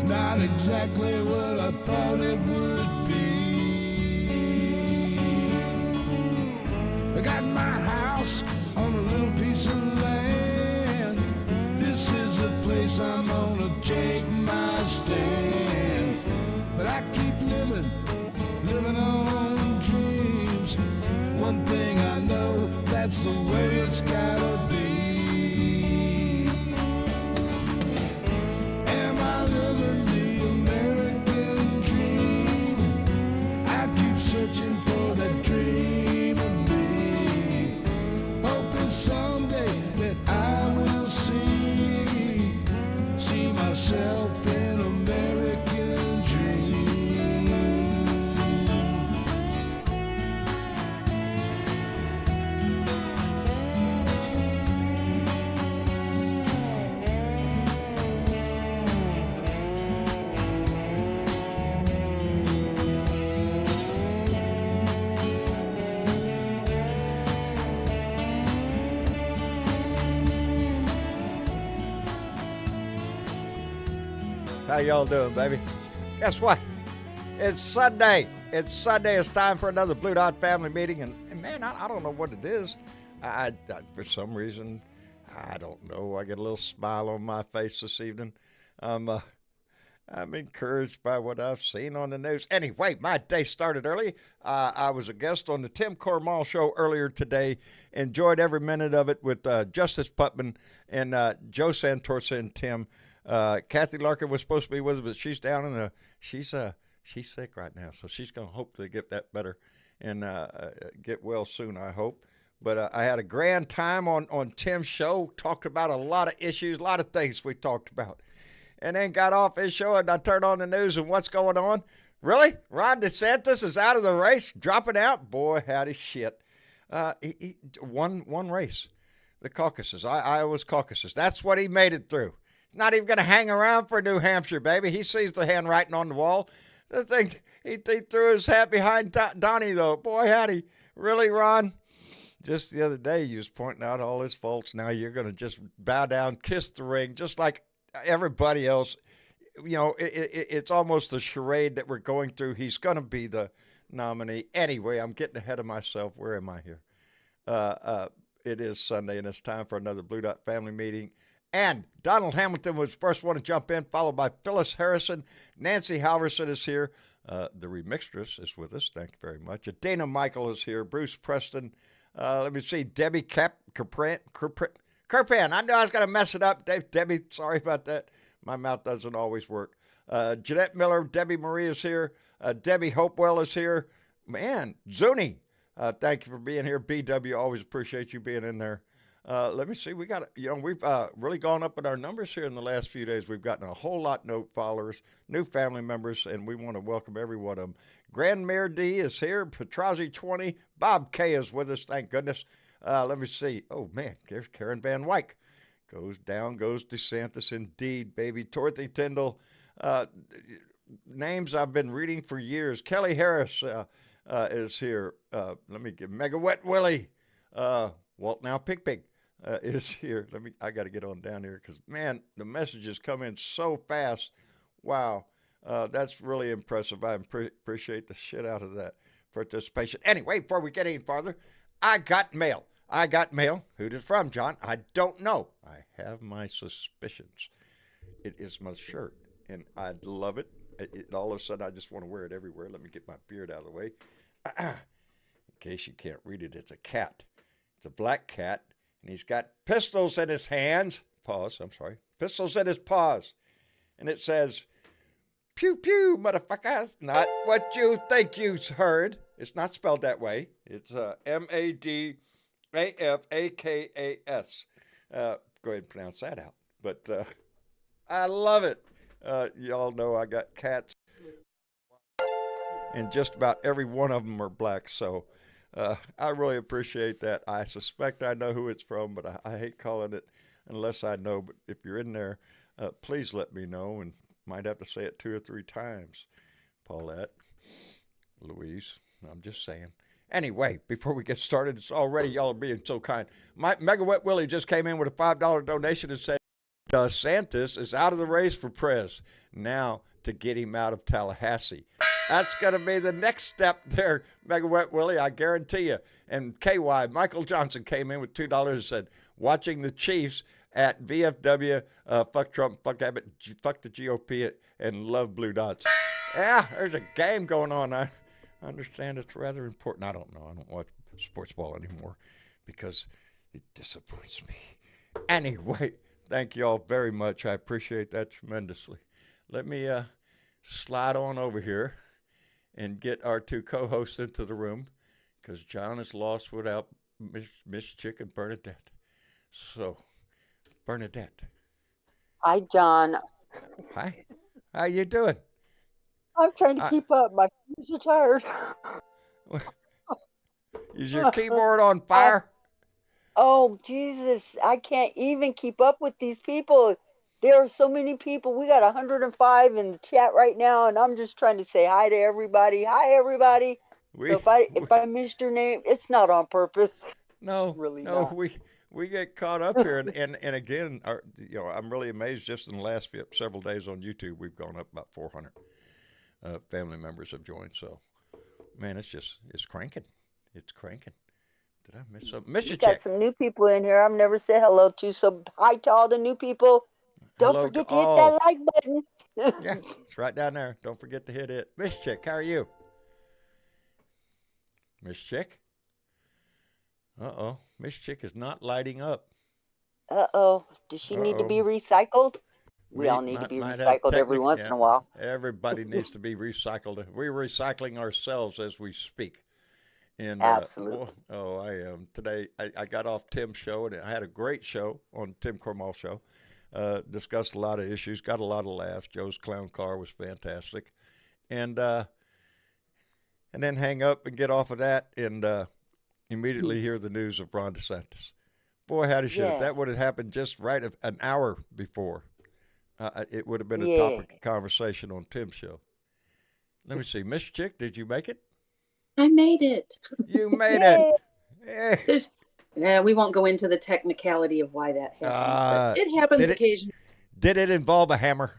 not exactly what I thought it would be. I got my house on a little piece of land. This is the place I'm gonna take my stand. But I keep living on dreams. One thing I know, that's the way it's gotta be. Am I living the American dream? I keep searching for that dream of me, hoping someday that I will see myself in American dream. How y'all doing, baby? Guess what? It's Sunday. It's Sunday. It's time for another Blue Dot family meeting. And man, I don't know what it is. I for some reason, I don't know. I get a little smile on my face this evening. I'm encouraged by what I've seen on the news. Anyway, my day started early. I was a guest on the Tim Corbell show earlier today. Enjoyed every minute of it with Justice Putman and Joe Santorsa and Tim. Kathy Larkin was supposed to be with us, but she's down in she's sick right now, so she's going to hopefully get that better and get well soon, I hope. But I had a grand time on Tim's show, talked about a lot of issues, a lot of things we talked about. And then got off his show and I turned on the news and what's going on? Really? Ron DeSantis is out of the race, dropping out? Boy, howdy shit. He one race, the caucuses, Iowa's caucuses. That's what he made it through. Not even going to hang around for New Hampshire, baby. He sees the handwriting on the wall. The thing, he threw his hat behind Donnie, though. Boy, howdy. Really, Ron? Just the other day, you was pointing out all his faults. Now you're going to just bow down, kiss the ring, just like everybody else. You know, it's almost a charade that we're going through. He's going to be the nominee. Anyway, I'm getting ahead of myself. Where am I here? It is Sunday, and it's time for another Blue Dot family meeting. And Donald Hamilton was the first one to jump in, followed by Phyllis Harrison. Nancy Halverson is here. The remixtress is with us. Thank you very much. Dana Michael is here. Bruce Preston. Let me see. Debbie Kerpan. I knew I was going to mess it up. Debbie, sorry about that. My mouth doesn't always work. Jeanette Miller. Debbie Marie is here. Debbie Hopewell is here. Man, Zuni. Thank you for being here. BW, always appreciate you being in there. Let me see. We got, we've really gone up in our numbers here in the last few days. We've gotten a whole lot of new followers, new family members, and we want to welcome every one of them. Grand Mayor D is here. Petrazi 20. Bob K is with us. Thank goodness. Let me see. Oh, man, there's Karen Van Wyck. Goes down, goes DeSantis indeed, baby. Dorothy Tyndall. Names I've been reading for years. Kelly Harris is here. Let me get Mega Wet Willie. Walt Now Pig. Is here. I got to get on down here because, man, the messages come in so fast. Wow. That's really impressive. I appreciate the shit out of that participation. Anyway, before we get any farther, I got mail. Who's it from, John? I don't know. I have my suspicions. It is my shirt, and I love it. All of a sudden, I just want to wear it everywhere. Let me get my beard out of the way. In case you can't read it, it's a cat. It's a black cat. And he's got pistols in his hands. Pistols in his paws. And it says, pew, pew, motherfuckers. Not what you think you heard. It's not spelled that way. It's MADAFAKAS. Go ahead and pronounce that out. But I love it. Y'all know I got cats. And just about every one of them are black. So I really appreciate that. I suspect I know who it's from, but I hate calling it unless I know. But if you're in there, please let me know, and might have to say it 2 or 3 times. Paulette, Louise, I'm just saying. Anyway, before we get started, it's already y'all are being so kind. Mega Wet Willie just came in with a $5 donation and said, DeSantis is out of the race for prez. Now to get him out of Tallahassee. That's going to be the next step there, Mega Wet Willie, I guarantee you. And KY, Michael Johnson came in with $2 and said, watching the Chiefs at VFW, fuck Trump, fuck Abbott, fuck the GOP, and love Blue Dots. Yeah, there's a game going on. I understand it's rather important. I don't know. I don't watch sports ball anymore because it disappoints me. Anyway, thank you all very much. I appreciate that tremendously. Let me slide on over here and get our two co-hosts into the room because John is lost without Miss Chick and Bernadette. So, Bernadette. Hi, John. Hi. How you doing? I'm trying to keep up. My fingers are tired. Is your keyboard on fire? Oh, Jesus. I can't even keep up with these people. There are so many people. We got 105 in the chat right now, and I'm just trying to say hi to everybody. Hi, everybody. So if I missed your name, it's not on purpose. No, it's really no, not. We get caught up here, and again, I'm really amazed. Just in the last several days on YouTube, we've gone up about 400 family members have joined. So, man, it's cranking. It's cranking. Did I miss something? We got some new people in here I've never said hello to. So hi to all the new people. Don't forget to hit that like button. Yeah, it's right down there. Don't forget to hit it. Miss Chick, how are you? Miss Chick? Uh-oh. Miss Chick is not lighting up. Uh-oh. Does she need to be recycled? We all need to be recycled every once in a while. Everybody needs to be recycled. We're recycling ourselves as we speak. And absolutely. I am. Today, I got off Tim's show, and I had a great show on Tim Corbell show. Discussed a lot of issues, got a lot of laughs. Joe's clown car was fantastic. And then hang up and get off of that and immediately hear the news of Ron DeSantis. Boy, howdy shit. If that would have happened just right an hour before, it would have been a topic of conversation on Tim's show. Let me see. Miss Chick, did you make it? I made it. You made it. Yeah. We won't go into the technicality of why that happens, but it happens occasionally. Did it involve a hammer?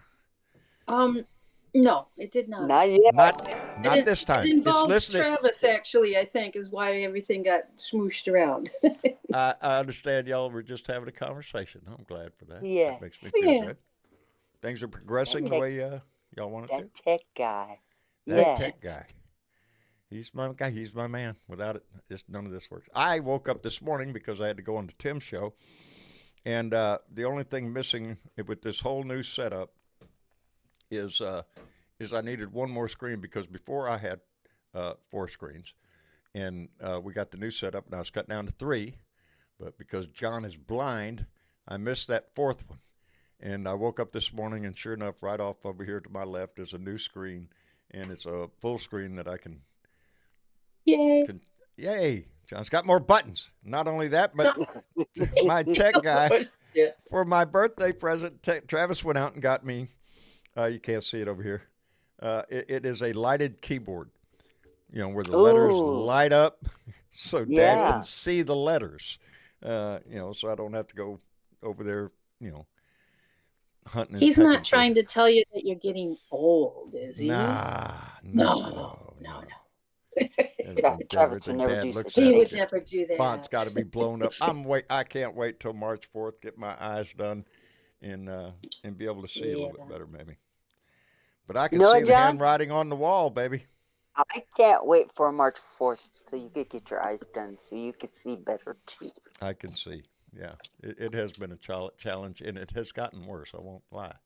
No, it did not. Not yet. Not this time. It involved Travis, actually, I think, is why everything got smooshed around. I understand y'all were just having a conversation. I'm glad for that. Yeah. That makes me feel good. Things are progressing the way y'all want it to. That tech guy. That tech guy. He's my guy. He's my man. Without it, none of this works. I woke up this morning because I had to go on the Tim show, and the only thing missing with this whole new setup is I needed one more screen because before I had 4 screens, and we got the new setup, and I was cut down to 3, but because John is blind, I missed that 4th one. And I woke up this morning, and sure enough, right off over here to my left is a new screen, and it's a full screen that I can. Yay! John's got more buttons. Not only that, but my tech guy, for my birthday present, Travis went out and got me. You can't see it over here. It is a lighted keyboard, where the letters light up so Dad can see the letters, so I don't have to go over there, hunting. He's not trying to tell you that you're getting old, is he? No. Travis would never do that. He would never do that. Font's got to be blown up. I can't wait till March 4th, get my eyes done, and be able to see a little bit better, maybe. But I can see the handwriting on the wall, baby. I can't wait for March 4th so you could get your eyes done so you could see better, too. I can see. Yeah. It has been a challenge, and it has gotten worse, I won't lie,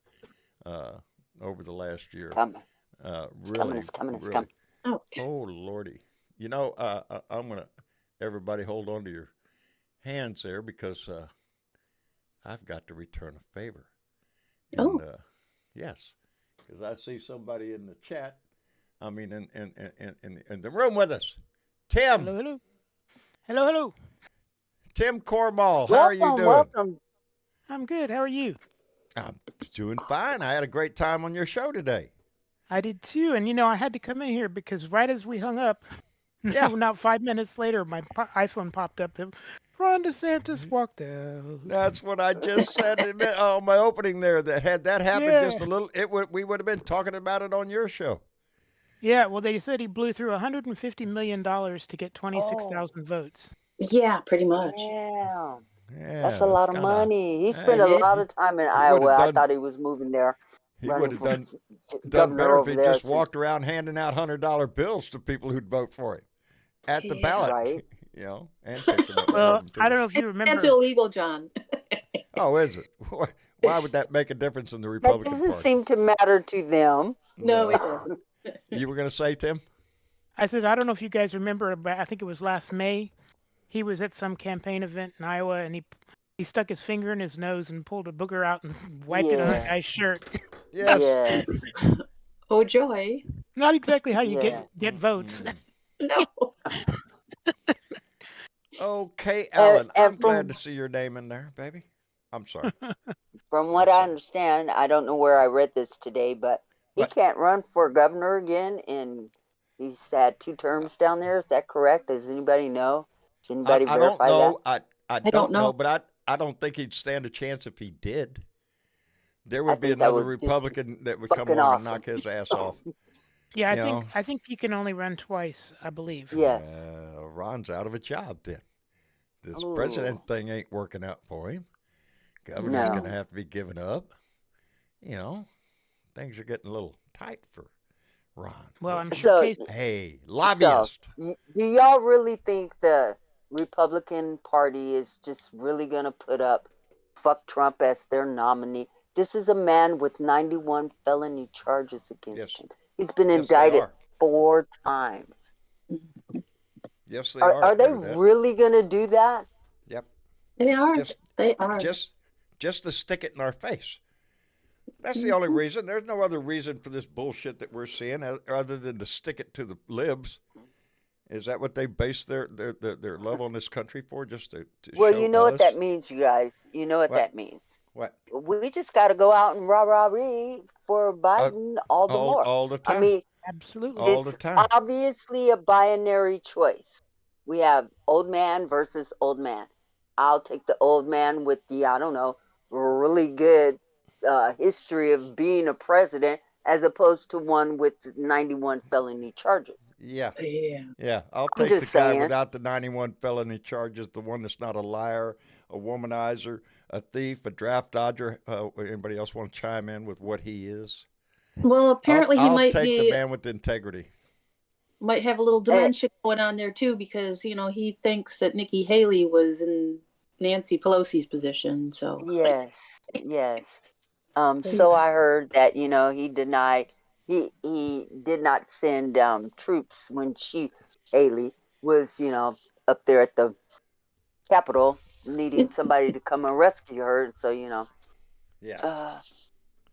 over the last year. It's coming. Oh, Lordy. I'm going to, everybody hold on to your hands there because I've got to return a favor. And, yes, because I see somebody in the chat, in the room with us. Tim. Hello. Tim Corbell, how are you doing? Welcome. I'm good. How are you? I'm doing fine. I had a great time on your show today. I did too. And, I had to come in here because right as we hung up, not 5 minutes later, my iPhone popped up. Ron DeSantis walked out. That's what I just said on my opening there. That had that happened Yeah. just a little, we would have been talking about it on your show. Yeah, well, they said he blew through $150 million to get 26,000 votes. Yeah, pretty much. Damn. Yeah, That's a lot of money. He spent a he, lot of time in he would Iowa. have I done. thought he was moving there, He would running have for done governor better if over he there. just walked around handing out $100 bills to people who'd vote for him at the Yeah. ballot, Right. and take them up for Well, them too. I don't know if you remember. That's illegal, John. Oh, is it? Why would that make a difference in the That Republican doesn't Party? seem to matter to them. No, it doesn't. You were going to say, Tim? I said, I don't know if you guys remember, but I think it was last May. He was at some campaign event in Iowa, and he stuck his finger in his nose and pulled a booger out and wiped it on a Yeah. guy's shirt. Yes. Yes. Oh, joy. Not exactly how you Yeah. get votes. No. Okay, Alan, and I'm glad from- to see your name in there, baby. I'm sorry. From what I understand, I don't know where I read this today, but he What? can't run for governor again, and he's had 2 terms down there. Is that correct? Does anybody know? Does anybody I don't verify know. that? I don't don't know, know. but I don't think he'd stand a chance if he did. There I would be think that another would just Republican that would come fucking along awesome. and knock his ass off. Yeah, You I think he can only run twice, I believe. Yes. Ron's out of a job then. This Ooh. president thing ain't working out for him. Governor's No. going to have to be given up. Things are getting a little tight for Ron. Well, I'm So- sure Casey. Hey, lobbyist. Do y'all really think the Republican Party is just really going to put up fuck Trump as their nominee? This is a man with 91 felony charges against Yes. him. He's been Yes, they indicted are. 4 times. Yes, they Are they Look at that. really going to do that? Yep. They are. Just- They are. Just to stick it in our face. That's the only reason. There's no other reason for this bullshit that we're seeing other than to stick it to the libs. Is that what they base their love on this country for? Just to Well, show you know us? what that means, you guys. You know what What? that means. What? We just got to go out and rah-rah-ree for Biden all the more. All the time. I mean, Absolutely. All the it's time. obviously a binary choice. We have old man versus old man. I'll take the old man with the, I don't know, really good history of being a president as opposed to one with 91 felony charges. Yeah. Yeah. Yeah. I'll I'm take the just guy saying. without the 91 felony charges, the one that's not a liar, a womanizer, a thief, a draft dodger. Anybody else want to chime in with what he is? Well, apparently I'll he might take the be man with integrity. might have a little dementia going on there too, because he thinks that Nikki Haley was in Nancy Pelosi's position. So Yes, yes. So I heard that he denied he did not send troops when Haley was up there at the Capitol needing somebody to come and rescue her. So Yeah.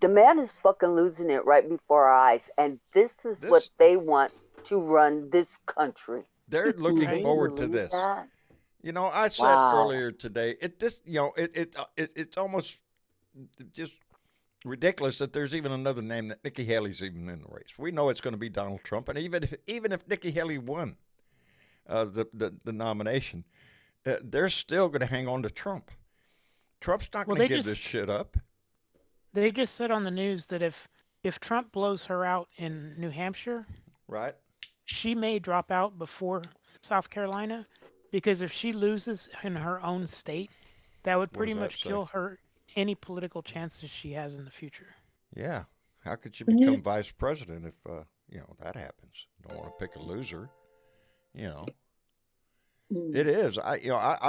the man is fucking losing it right before our eyes, and this is what This- they want to run this country. They're looking Can you forward to believe this. that? I said Wow. earlier today, it's almost just ridiculous that there's even another name that Nikki Haley's even in the race. We know it's going to be Donald Trump, and even if Nikki Haley won the nomination, they're still going to hang on to Trump. Trump's not going to give this shit up. They just said on the news that if Trump blows her out in New Hampshire, Right? she may drop out before South Carolina, because if she loses in her own state, that would What pretty does that much say? kill her any political chances she has in the future. Yeah. How could you become vice president if that happens? You don't want to pick a loser. It is. I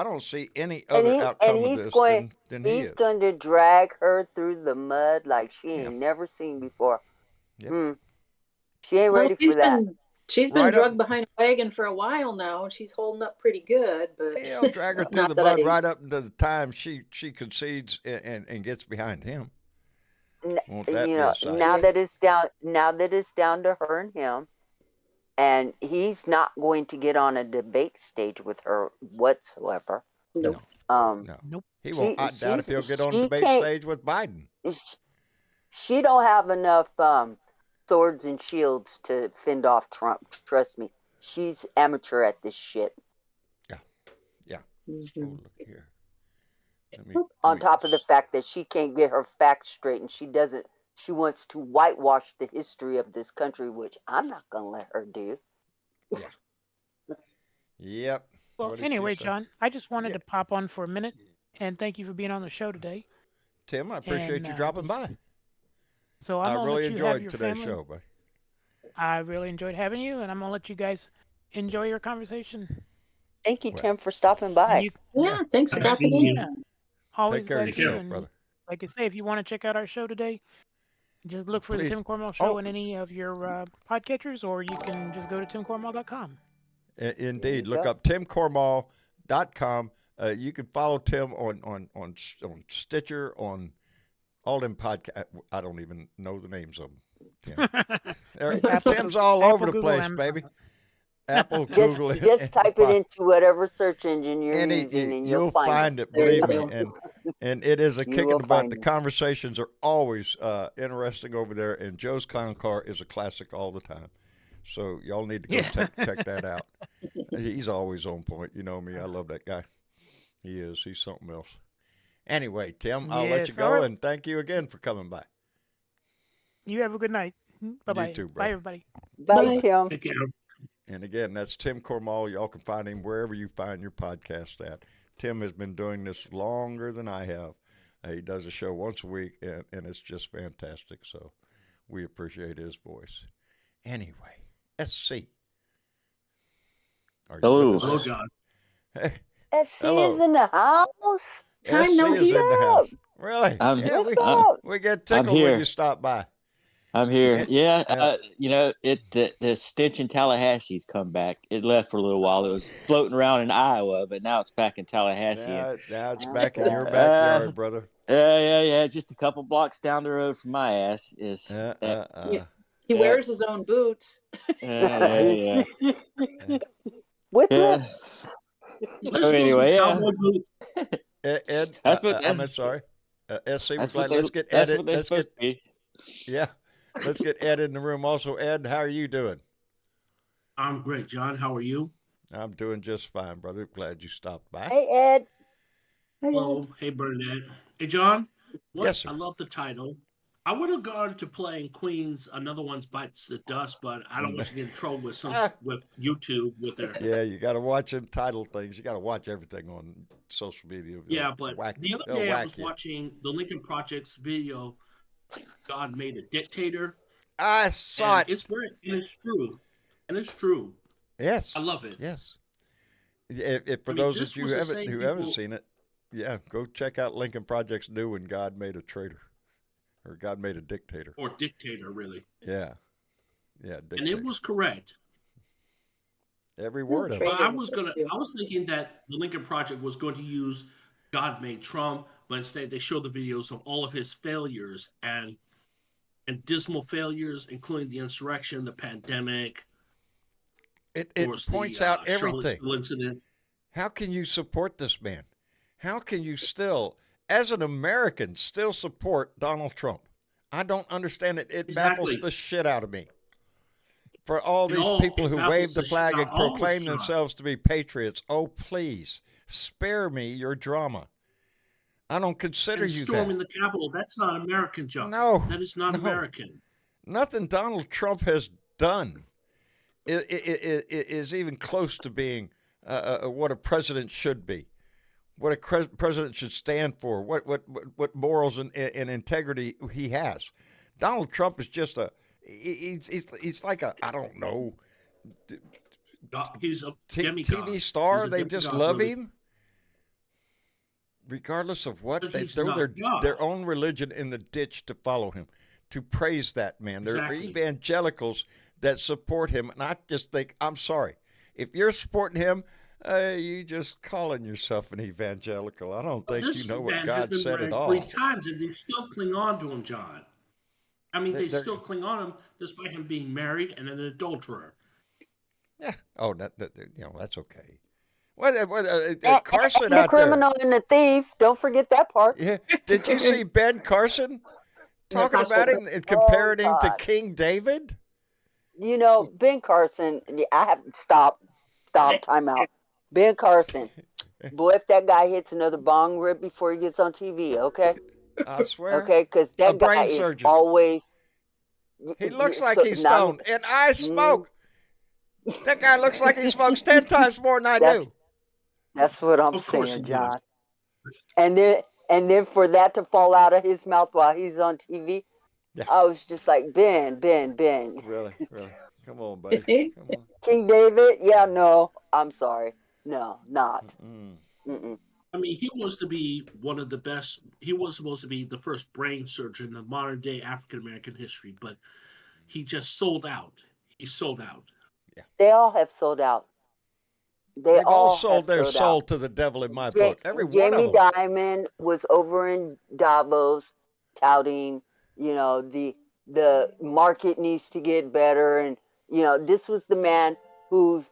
don't see any other outcome of this than he He's is. going to drag her through the mud like she ain't Yeah. never seen before. Yep. She ain't ready for that. She's been Right up- drugged behind a wagon for a while now, and she's holding up pretty good. But He'll drag her through Not the that I mud didn't- right up to the time she concedes and gets behind him. Won't that be a sight? Now that it's down to her and him, and he's not going to get on a debate stage with her whatsoever. Nope. No. Nope. He won't. I doubt if he'll get on the she debate can't- stage with Biden. She don't have enough swords and shields to fend off Trump. Trust me, she's amateur at this shit. Oh, look here. On top of the fact that she can't get her facts straight, and she wants to whitewash the history of this country, which I'm not going to let her do. Yeah. Yep. Well, anyway, John, I just wanted to pop on for a minute and thank you for being on the show today. Tim, I appreciate you dropping by. So I really enjoyed today's show, buddy. I really enjoyed having you, and I'm going to let you guys enjoy your conversation. Thank you, Tim, for stopping by. Thanks for dropping in. Always take care of yourself, brother. Like I say, if you want to check out our show today, just look for the Tim Corbell Show in any of your podcatchers, or you can just go to timcorbell.com. Indeed. Look up timcorbell.com. You can follow Tim on Stitcher, on all them podcasts. I don't even know the names of them. Tim's all over the place, baby. Apple, Google. Just type it into whatever search engine you're using, and you'll find it. Believe me. And it is a kick in the butt. The conversations are always interesting over there, and Joe's Clown Car is a classic all the time. So y'all need to go check that out. He's always on point. You know me. I love that guy. He is. He's something else. Anyway, Tim, I'll let you go, and thank you again for coming by. You have a good night. Bye-bye. You too, bro. Bye, everybody. Bye, Tim. Take care. And again, that's Tim Corbell. Y'all can find him wherever you find your podcast at. Tim has been doing this longer than I have. He does a show once a week, and it's just fantastic. So we appreciate his voice. Anyway, SC. Hello, John. Hey. SC is in the house. SC is in the house. Really? We get tickled when you stop by. I'm here. Yeah, the stench in Tallahassee's come back. It left for a little while. It was floating around in Iowa, but now it's back in Tallahassee. Now it's back in your backyard, brother. Yeah. Just a couple blocks down the road from my ass is. He wears his own boots. Yeah. With him. So anyway, Ed, I'm sorry. SC was like, let's get Ed. Let's get Ed in the room also. Ed, how are you doing? I'm great, John. How are you? I'm doing just fine, brother. Glad you stopped by. Hey, Ed. Hello. Hey, Bernadette. Hey, John. Yes, sir. I love the title. I would have gone to playing Queen's Another One's Bites the Dust, but I don't want to get in trouble with with YouTube with their. Yeah, you got to watch them title things. You got to watch everything on social media. Yeah, but the other day I was watching the Lincoln Project's video. God made a dictator. I saw it. It's true. And it's true. Yes. I love it. Yes. If for those of you who haven't seen it, go check out Lincoln Project's new one, God Made a Traitor. Or God Made a Dictator. Or Dictator, really. Yeah. Dictator. And it was correct. Every word of it. But I was thinking that the Lincoln Project was going to use God Made Trump, but instead they showed the videos of all of his failures and dismal failures, including the insurrection, the pandemic. It points out everything. How can you support this man? How can you still, as an American, still support Donald Trump? I don't understand it. It baffles the shit out of me. For all these people who wave the flag and proclaim themselves to be patriots, oh, please, spare me your drama. I don't consider you that. Storming the Capitol, that's not American, John. No. That is not American. Nothing Donald Trump has done is even close to being what a president should be, what a president should stand for, what morals and integrity he has. Donald Trump is just he's like a, I don't know, he's a demigod. TV star. They just love him. Regardless of what, they throw their own religion in the ditch to follow him, to praise that man. There are evangelicals that support him, and I just think, I'm sorry. If you're supporting him, you just calling yourself an evangelical. I don't think you know what God said at all. 3 times, and they still cling on to him, John. I mean, they still cling on him despite him being married and an adulterer. Yeah. Oh, that's okay. What Carson and the criminal and the thief. Don't forget that part. Yeah. Did you see Ben Carson talking about him and comparing him to King David? You know, Ben Carson. I have to stop. Time out. Ben Carson. boy, if that guy hits another bong rip before he gets on TV, okay? I swear. Okay, because A that guy brain is surgeon. always. He looks like So he's now, stoned, and I smoke. That guy looks like he smokes 10 times more than I that's do. that's what I'm Of course saying, he does. John. And then for that to fall out of his mouth while he's on TV, Yeah. I was just like, Ben. Really? Come on, buddy. Come on. King David? Yeah, no. I'm sorry. No, not. Mm-mm. I mean, he was to be one of the best. He was supposed to be the first brain surgeon in modern day African American history, but he just sold out. He sold out. They all have sold out. They've all sold have their sold soul out. to the devil in my book. Every one Jamie of them. Dimon was over in Davos touting, the market needs to get better, and this was the man who,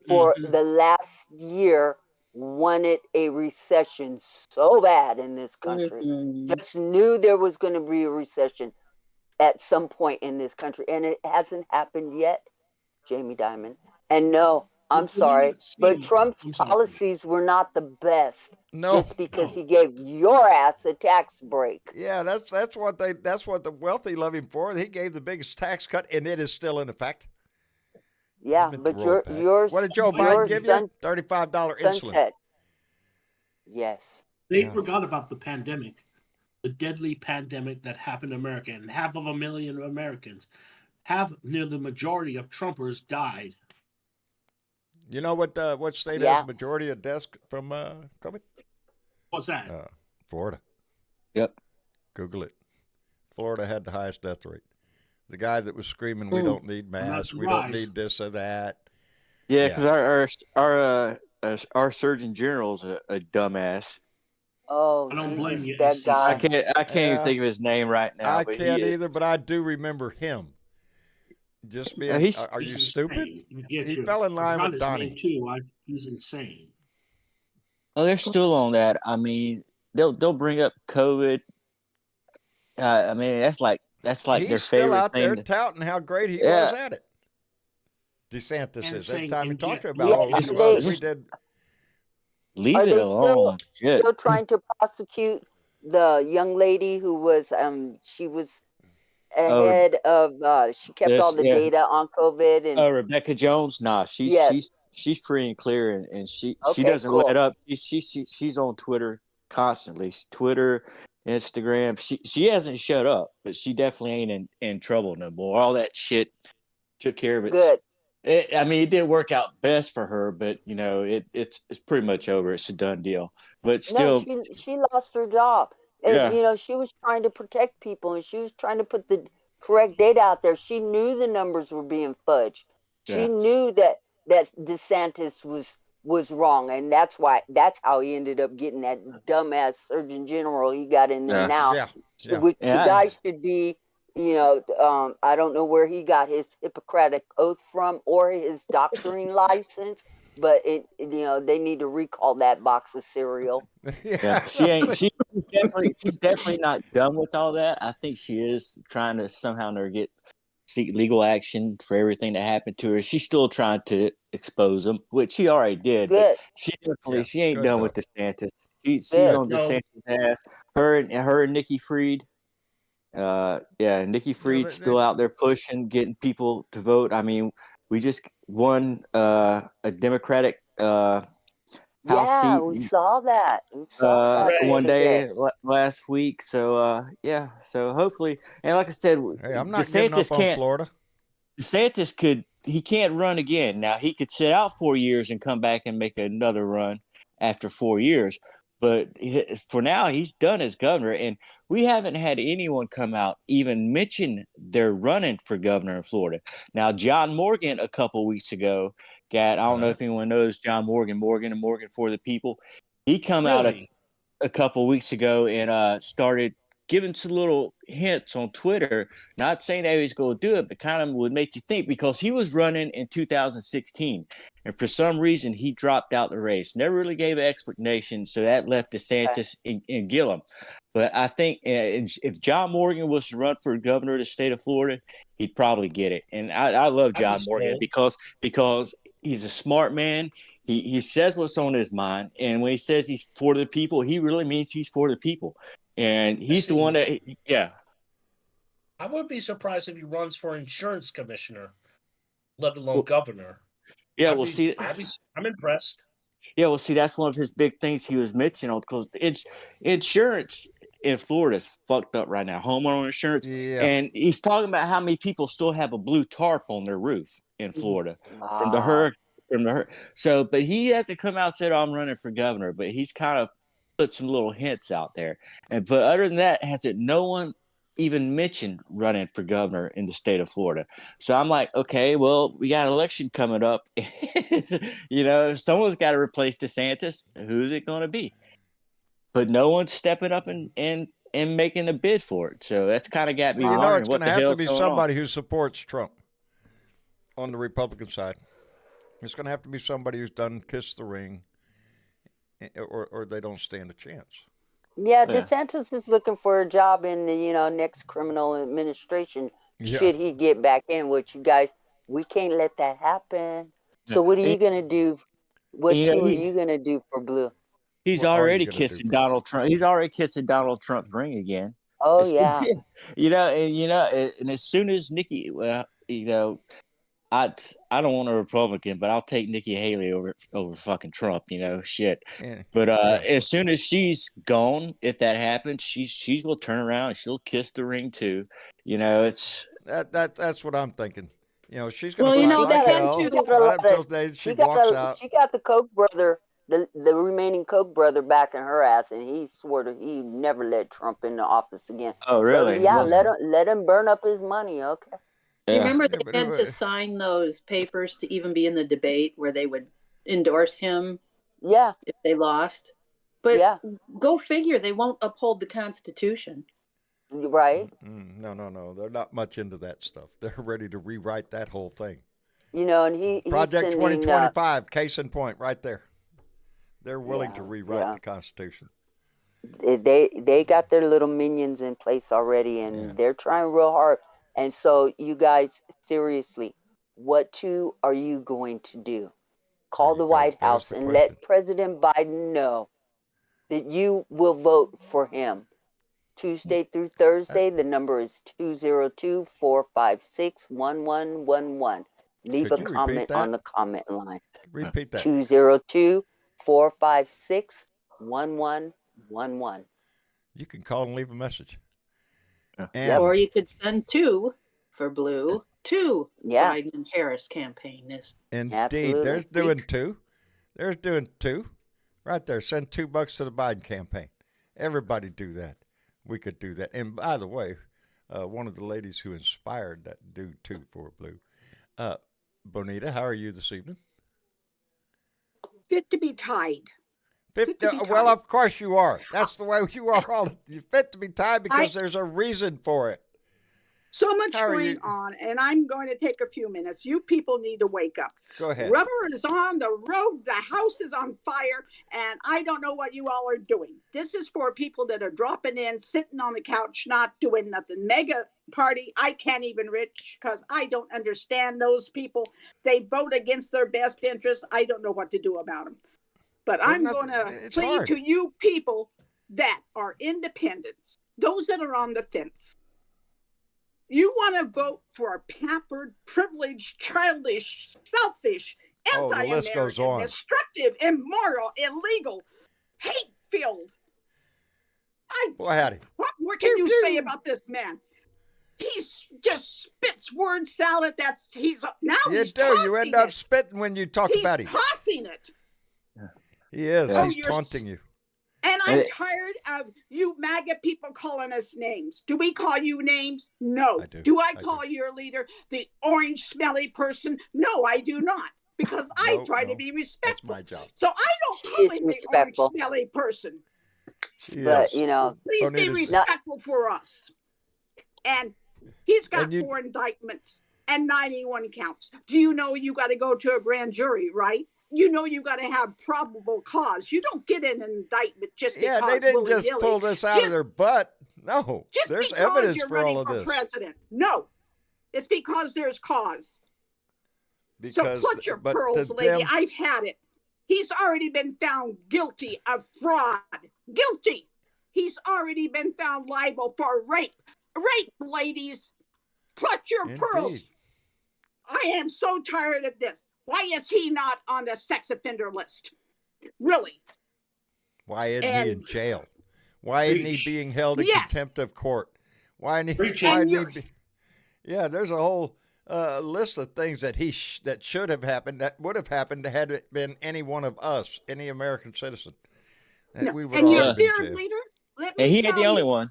for the last year, wanted a recession so bad in this country. Just knew there was going to be a recession at some point in this country, and it hasn't happened yet, Jamie Dimon. And no, I'm sorry, but Trump's policies were not the best. No. Just because he gave your ass a tax break. Yeah, that's what the wealthy love him for. He gave the biggest tax cut, and it is still in effect. Yeah, but yours. What did Joe Biden give you? $35 insulin. Yes. They forgot about the pandemic, the deadly pandemic that happened in America, and 500,000 Americans, near the majority of Trumpers died. You know what state has a majority of deaths from COVID? What's that? Florida. Yep. Google it. Florida had the highest death rate. The guy that was screaming, "We don't need masks. We don't need this or that." Yeah, because our Surgeon General's a dumbass. Oh, I don't blame you. That guy. I can't even think of his name right now. I can't either, but I do remember him. Just being, are you stupid? He fell in line with Donnie. He's insane. Oh, they're still on that. I mean, they'll bring up COVID. I mean, that's like He's their favorite still out thing. there touting how great he was at it. DeSantis is. Every time he talks about, we did. Leave it alone. Still trying to prosecute the young lady who was she was ahead of she kept all the data on COVID and Rebecca Jones. Nah, she's free and clear, and she doesn't let up. She's on Twitter constantly. Twitter, Instagram. She hasn't shut up, but she definitely ain't in trouble no more. All that shit took care of it. Good. I mean, it didn't work out best for her, but it's pretty much over. It's a done deal. But still, no, she lost her job, and she was trying to protect people, and she was trying to put the correct data out there. She knew the numbers were being fudged. She knew that DeSantis was wrong, and that's how he ended up getting that dumbass Surgeon General he got in there now. Which the guy should be. I don't know where he got his Hippocratic oath from or his doctoring license, but they need to recall that box of cereal. She's definitely not done with all that. I think she is trying to somehow seek legal action for everything that happened to her. She's still trying to expose them, which she already did. Good. But she ain't done with DeSantis. She's on DeSantis' ass. Her and Nikki Fried. Nikki Fried's still out there pushing, getting people to vote. I mean, we just won a Democratic House seat. We saw that. One day last week. So so hopefully, and like I said, I'm not giving up on Florida. DeSantis can't run again. Now he could sit out 4 years and come back and make another run after 4 years. But for now, he's done as governor, and we haven't had anyone come out even mention they're running for governor in Florida. Now, John Morgan a couple weeks ago I don't know if anyone knows John Morgan for the People. He come out a couple weeks ago and started giving some little hints on Twitter, not saying that he was going to do it, but kind of would make you think, because he was running in 2016. And for some reason, he dropped out the race. Never really gave an explanation, so that left DeSantis and Gillum. But I think if John Morgan was to run for governor of the state of Florida, he'd probably get it. And I love John Morgan because he's a smart man. He says what's on his mind, and when he says he's for the people, he really means he's for the people. And he's the one that, yeah. I would be surprised if he runs for insurance commissioner, let alone governor. Yeah, I'm impressed. Yeah, well, see, that's one of his big things he was mentioning, because insurance in Florida is fucked up right now, homeowner insurance. Yeah. And he's talking about how many people still have a blue tarp on their roof in Florida from the hurricane. So, but he hasn't come out and said, I'm running for governor, but he's kind of put some little hints out there. But other than that, no one even mentioned running for governor in the state of Florida. So I'm like, okay, well, we got an election coming up. Someone's got to replace DeSantis. Who's it going to be? But no one's stepping up and making a bid for it. So that's kind of got me wondering it's what going the to hell have to be somebody who supports Trump on the Republican side. It's going to have to be somebody who's done kiss the ring, or they don't stand a chance. Yeah, DeSantis is looking for a job in the next criminal administration. Yeah. Should he get back in? Which, you guys, we can't let that happen. So what are you gonna do? What two are you gonna do for Blue? He's already kissing Donald Trump. He's already kissing Donald Trump's ring again. Oh yeah. And as soon as Nikki, I don't want a Republican, but I'll take Nikki Haley over fucking Trump. Shit. Yeah. But as soon as she's gone, if that happens, she will turn around and she'll kiss the ring too. It's that's what I'm thinking. She's going to she got the Koch brother, the remaining Koch brother back in her ass, and he swore he never let Trump into office again. Oh really? So, yeah, let him burn up his money. Okay. You remember they had to sign those papers to even be in the debate where they would endorse him? Yeah. If they lost. But go figure, they won't uphold the Constitution. Right. No. They're not much into that stuff. They're ready to rewrite that whole thing. And Project 2025, case in point, right there. They're willing to rewrite the Constitution. They got their little minions in place already, and they're trying real hard. And so, you guys, seriously, what two are you going to do? Call the White House and let President Biden know that you will vote for him. Tuesday through Thursday, the number is 202-456-1111. Leave a comment on the comment line. Repeat that. 202-456-1111. You can call and leave a message. Or you could send 2 for Blue to Biden and Harris campaign. Indeed, there's doing 2. There's doing 2. Right there. Send $2 to the Biden campaign. Everybody do that. We could do that. And by the way, one of the ladies who inspired that do 2 for Blue, Bonita, how are you this evening? Fit to be tied. Well, of course you are. That's the way you are. You're fit to be tied because there's a reason for it. So much going on, and I'm going to take a few minutes. You people need to wake up. Go ahead. Rubber is on the road. The house is on fire, and I don't know what you all are doing. This is for people that are dropping in, sitting on the couch, not doing nothing. MAGA party, I can't even reach because I don't understand those people. They vote against their best interests. I don't know what to do about them. But I'm going to plead to you people that are independents, those that are on the fence. You want to vote for a pampered, privileged, childish, selfish, anti-American, destructive, immoral, illegal, hate-filled. What more can you say about this man? He's just spits word salad. He's You end up spitting when you talk about it. He's tossing it. He is. He's taunting you. And I'm tired of you MAGA people calling us names. Do we call you names? No. Do I call your leader the orange smelly person? No, I do not. Because I try to be respectful. That's my job. So I don't call him the orange smelly person. But, please be respectful for us. And he's got 4 indictments and 91 counts. Do you know you got to go to a grand jury, right? You know you got to have probable cause. You don't get an indictment just because they didn't just pull this out of their butt. No, there's evidence for all of this. President. No, it's because there's cause. So clutch your pearls, lady. I've had it. He's already been found guilty of fraud. Guilty. He's already been found liable for rape. Rape, ladies. Clutch your pearls. Indeed. I am so tired of this. Why is he not on the sex offender list? Really? Why isn't he in jail? Why isn't he being held in contempt of court? Why isn't he? Yeah, there's a whole list of things that that should have happened, that would have happened had it been any one of us, any American citizen. No. We would and all your have been third jailed. leader? And he ain't the only one.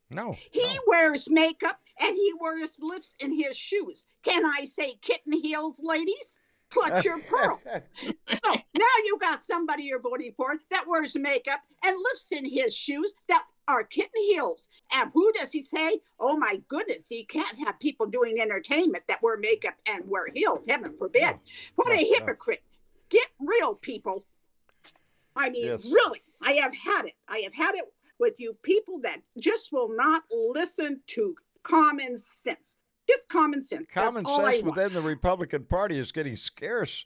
No. He wears makeup and he wears lifts in his shoes. Can I say kitten heels, ladies? Clutch your pearl. So now you got somebody you're voting for that wears makeup and lifts in his shoes that are kitten heels. And who does he say? Oh my goodness, he can't have people doing entertainment that wear makeup and wear heels. Heaven forbid. What a hypocrite. Get real, people. I mean, really, I have had it. I have had it with you people that just will not listen to common sense. Just common sense. Common sense within the Republican Party is getting scarce,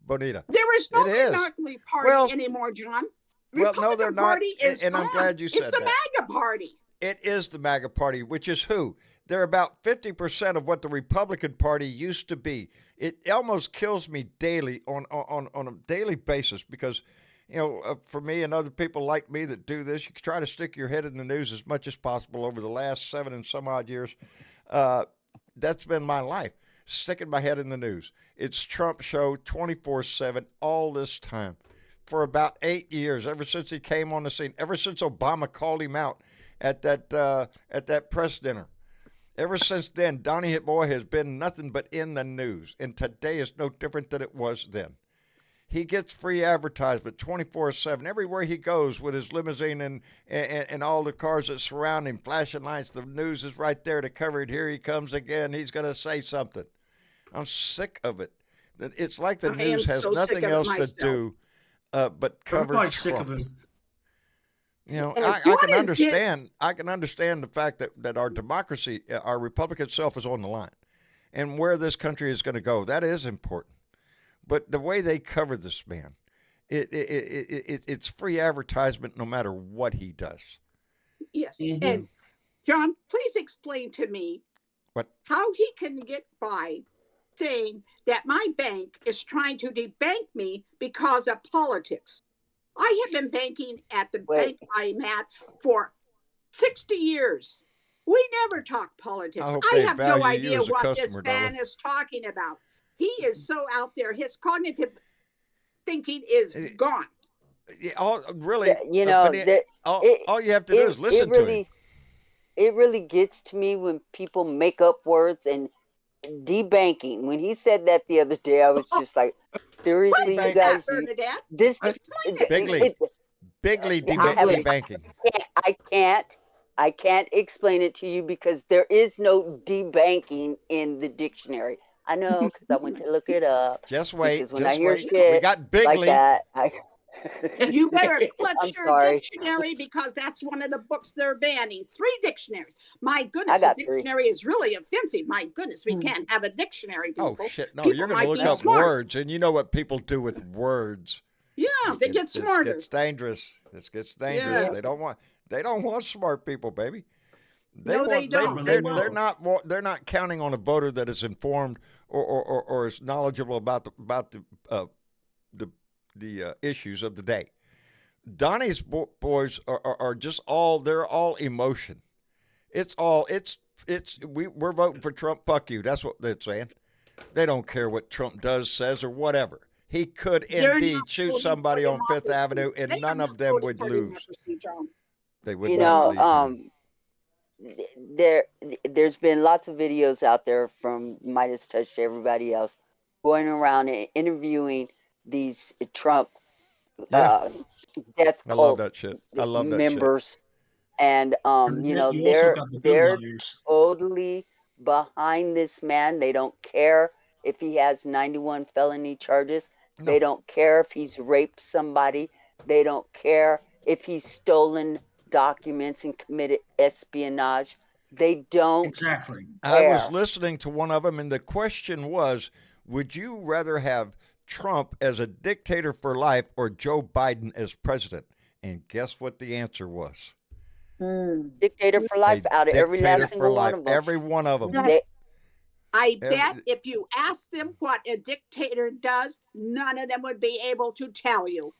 Bonita. There is no Republican Party anymore, John. No, they're not. Party is and I'm glad you said that. It's the MAGA Party. It is the MAGA Party, which is who? They're about 50% of what the Republican Party used to be. It almost kills me daily on a daily basis because, you know, for me and other people like me that do this, you try to stick your head in the news as much as possible over the last 7 and some odd years. That's been my life, sticking my head in the news. It's Trump show 24/7 all this time for about 8 years, ever since he came on the scene, ever since Obama called him out at that press dinner. Ever since then, Donnie Hit Boy has been nothing but in the news, and today is no different than it was then. He gets free advertisement 24/7 everywhere he goes with his limousine and all the cars that surround him, flashing lights. The news is right there to cover it. Here he comes again. He's going to say something. I'm sick of it. It's like the news has nothing else to do but cover Trump. Sick of him. You know, I can understand. I can understand the fact that our democracy, our Republican self, is on the line, and where this country is going to go. That is important. But the way they cover this man, it's free advertisement no matter what he does. Yes. Mm-hmm. And John, please explain to me how he can get by saying that my bank is trying to debank me because of politics. I have been banking at the bank I'm at for 60 years. We never talk politics. I have no idea what this man is talking about. He is so out there. His cognitive thinking is gone. Really, you know, all you have to do is listen to him. It really gets to me when people make up words and debanking. When he said that the other day, I was just like, seriously, you guys? This bigly debanking. I can't explain it to you because there is no debanking in the dictionary. I know because I went to look it up. Just wait. When I hear shit we got bigly. Like that, you better clutch your dictionary because that's one of the books they're banning. 3 dictionaries. My goodness, a dictionary is really offensive. My goodness, we can't have a dictionary. People. Oh shit! No, you're going to look up words, and you know what people do with words. Yeah, they get smarter. It gets dangerous. It gets dangerous. Yes. They don't want smart people, baby. They don't. They're not counting on a voter that is informed or is knowledgeable about the issues of the day. Donnie's boys are just they're all emotion. We're voting for Trump. Fuck you. That's what they're saying. They don't care what Trump does, says, or whatever. He could indeed shoot somebody on Fifth Avenue, and none of them would lose. They would. You know, there's been lots of videos out there from Midas Touch to everybody else going around and interviewing these Trump death cult I love that shit. I love that members. Shit. And you know, they're totally behind this man. They don't care if he has 91 felony charges. No. They don't care if he's raped somebody. They don't care if he's stolen documents and committed espionage. They don't care. I was listening to one of them, and the question was, would you rather have Trump as a dictator for life or Joe Biden as president? And guess what the answer was? Dictator for life out of every Dictator last for single one life. of them. Every one of them. I bet if you ask them what a dictator does, none of them would be able to tell you.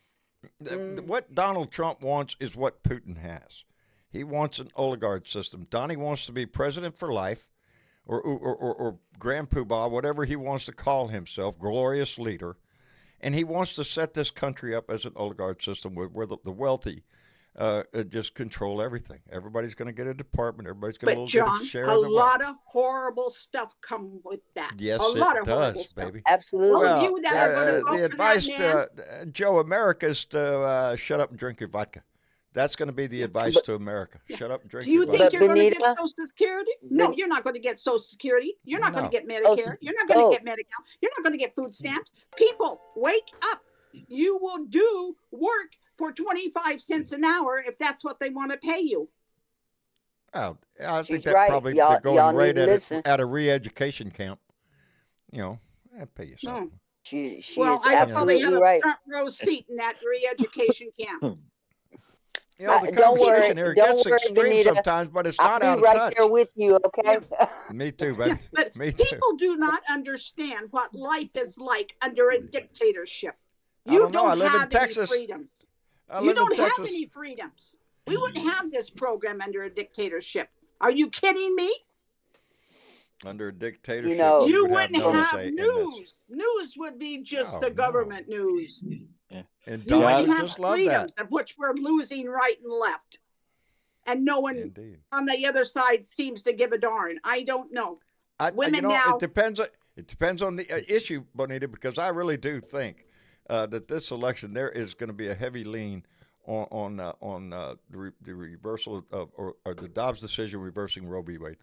What Donald Trump wants is what Putin has. He wants an oligarch system. Donnie wants to be president for life, or Grand Poobah, whatever he wants to call himself, glorious leader. And he wants to set this country up as an oligarch system where the wealthy just control everything. Everybody's going to get a department. Everybody's going to get a share of the wealth. A lot of horrible stuff come with that. Yes, a lot of horrible does, stuff. baby. Absolutely. Well, you that are going to vote the for advice that to Joe America is to shut up and drink your vodka. That's going to be the advice to America. Shut up and drink your vodka. Do you think you're going to Bonita? get Social Security? No, you're not going to get Social Security. You're not going to get Medicare. You're not going to get Medicaid. You're not going to get food stamps. People, wake up. You will do work for 25 cents an hour if that's what they want to pay you. Oh, I think She's that right. probably Y'all- they're going y'all right need to at listen. at a re-education camp. You know, pay you something. She Well, is I probably have absolutely a right. front row seat in that re-education camp. You know, the Don't worry, conversation here don't gets worry, extreme Bonita. sometimes, but it's I'll not be out of right touch. there with you, okay? Me too, baby. But Me too. people do not understand what life is like under a dictatorship. I You don't know. I live in have Texas. any freedoms. I You live in don't have Texas. any freedoms. We wouldn't have this program under a dictatorship. Are you kidding me? Under a dictatorship, You know- You would wouldn't no have say in this. news. News would be just Oh, the no. government news. And You Donald wouldn't would have just love freedoms, that. of which we're losing right and left. And no one Indeed. on the other side seems to give a darn. I don't know. Women now- It depends. It depends on the issue, Bonita, because I really do think that this election there is going to be a heavy lean on the reversal of or the Dobbs decision reversing Roe v. Wade.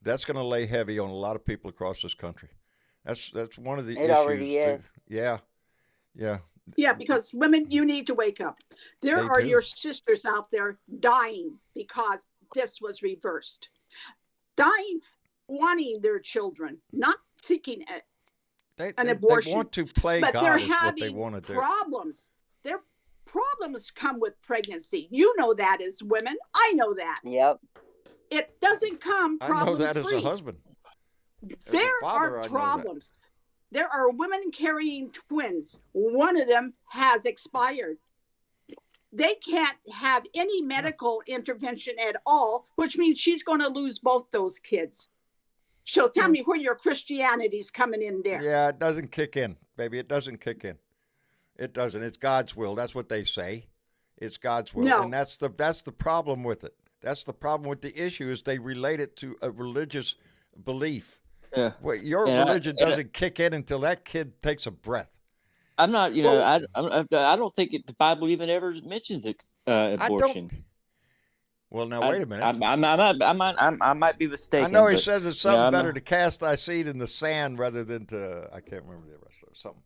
That's going to lay heavy on a lot of people across this country. That's one of the issues. It already is. Yeah. Yeah, because women, you need to wake up. There They are do. your sisters out there dying because this was reversed. Dying, wanting their children, not seeking an abortion. They want to play but God they're is what they having want to do. problems. Their problems come with pregnancy. You know that as women. I know that. Yep. It doesn't come I know problem-free. that as a husband. There father, I are know problems. There are women carrying twins. One of them has expired. They can't have any medical intervention at all, which means she's going to lose both those kids. So tell me where your Christianity's coming in there. Yeah, it doesn't kick in, baby. It doesn't kick in. It doesn't. It's God's will. That's what they say. It's God's will. No. And that's the problem with it. That's the problem with the issue is they relate it to a religious belief. Yeah. Well, your And religion doesn't kick in until that kid takes a breath. I'm not, I don't think the Bible even ever mentions abortion. Well, now wait a minute. I might be mistaken. I know he but, says it's something better to cast thy seed in the sand rather than to. I can't remember the rest of it. Something.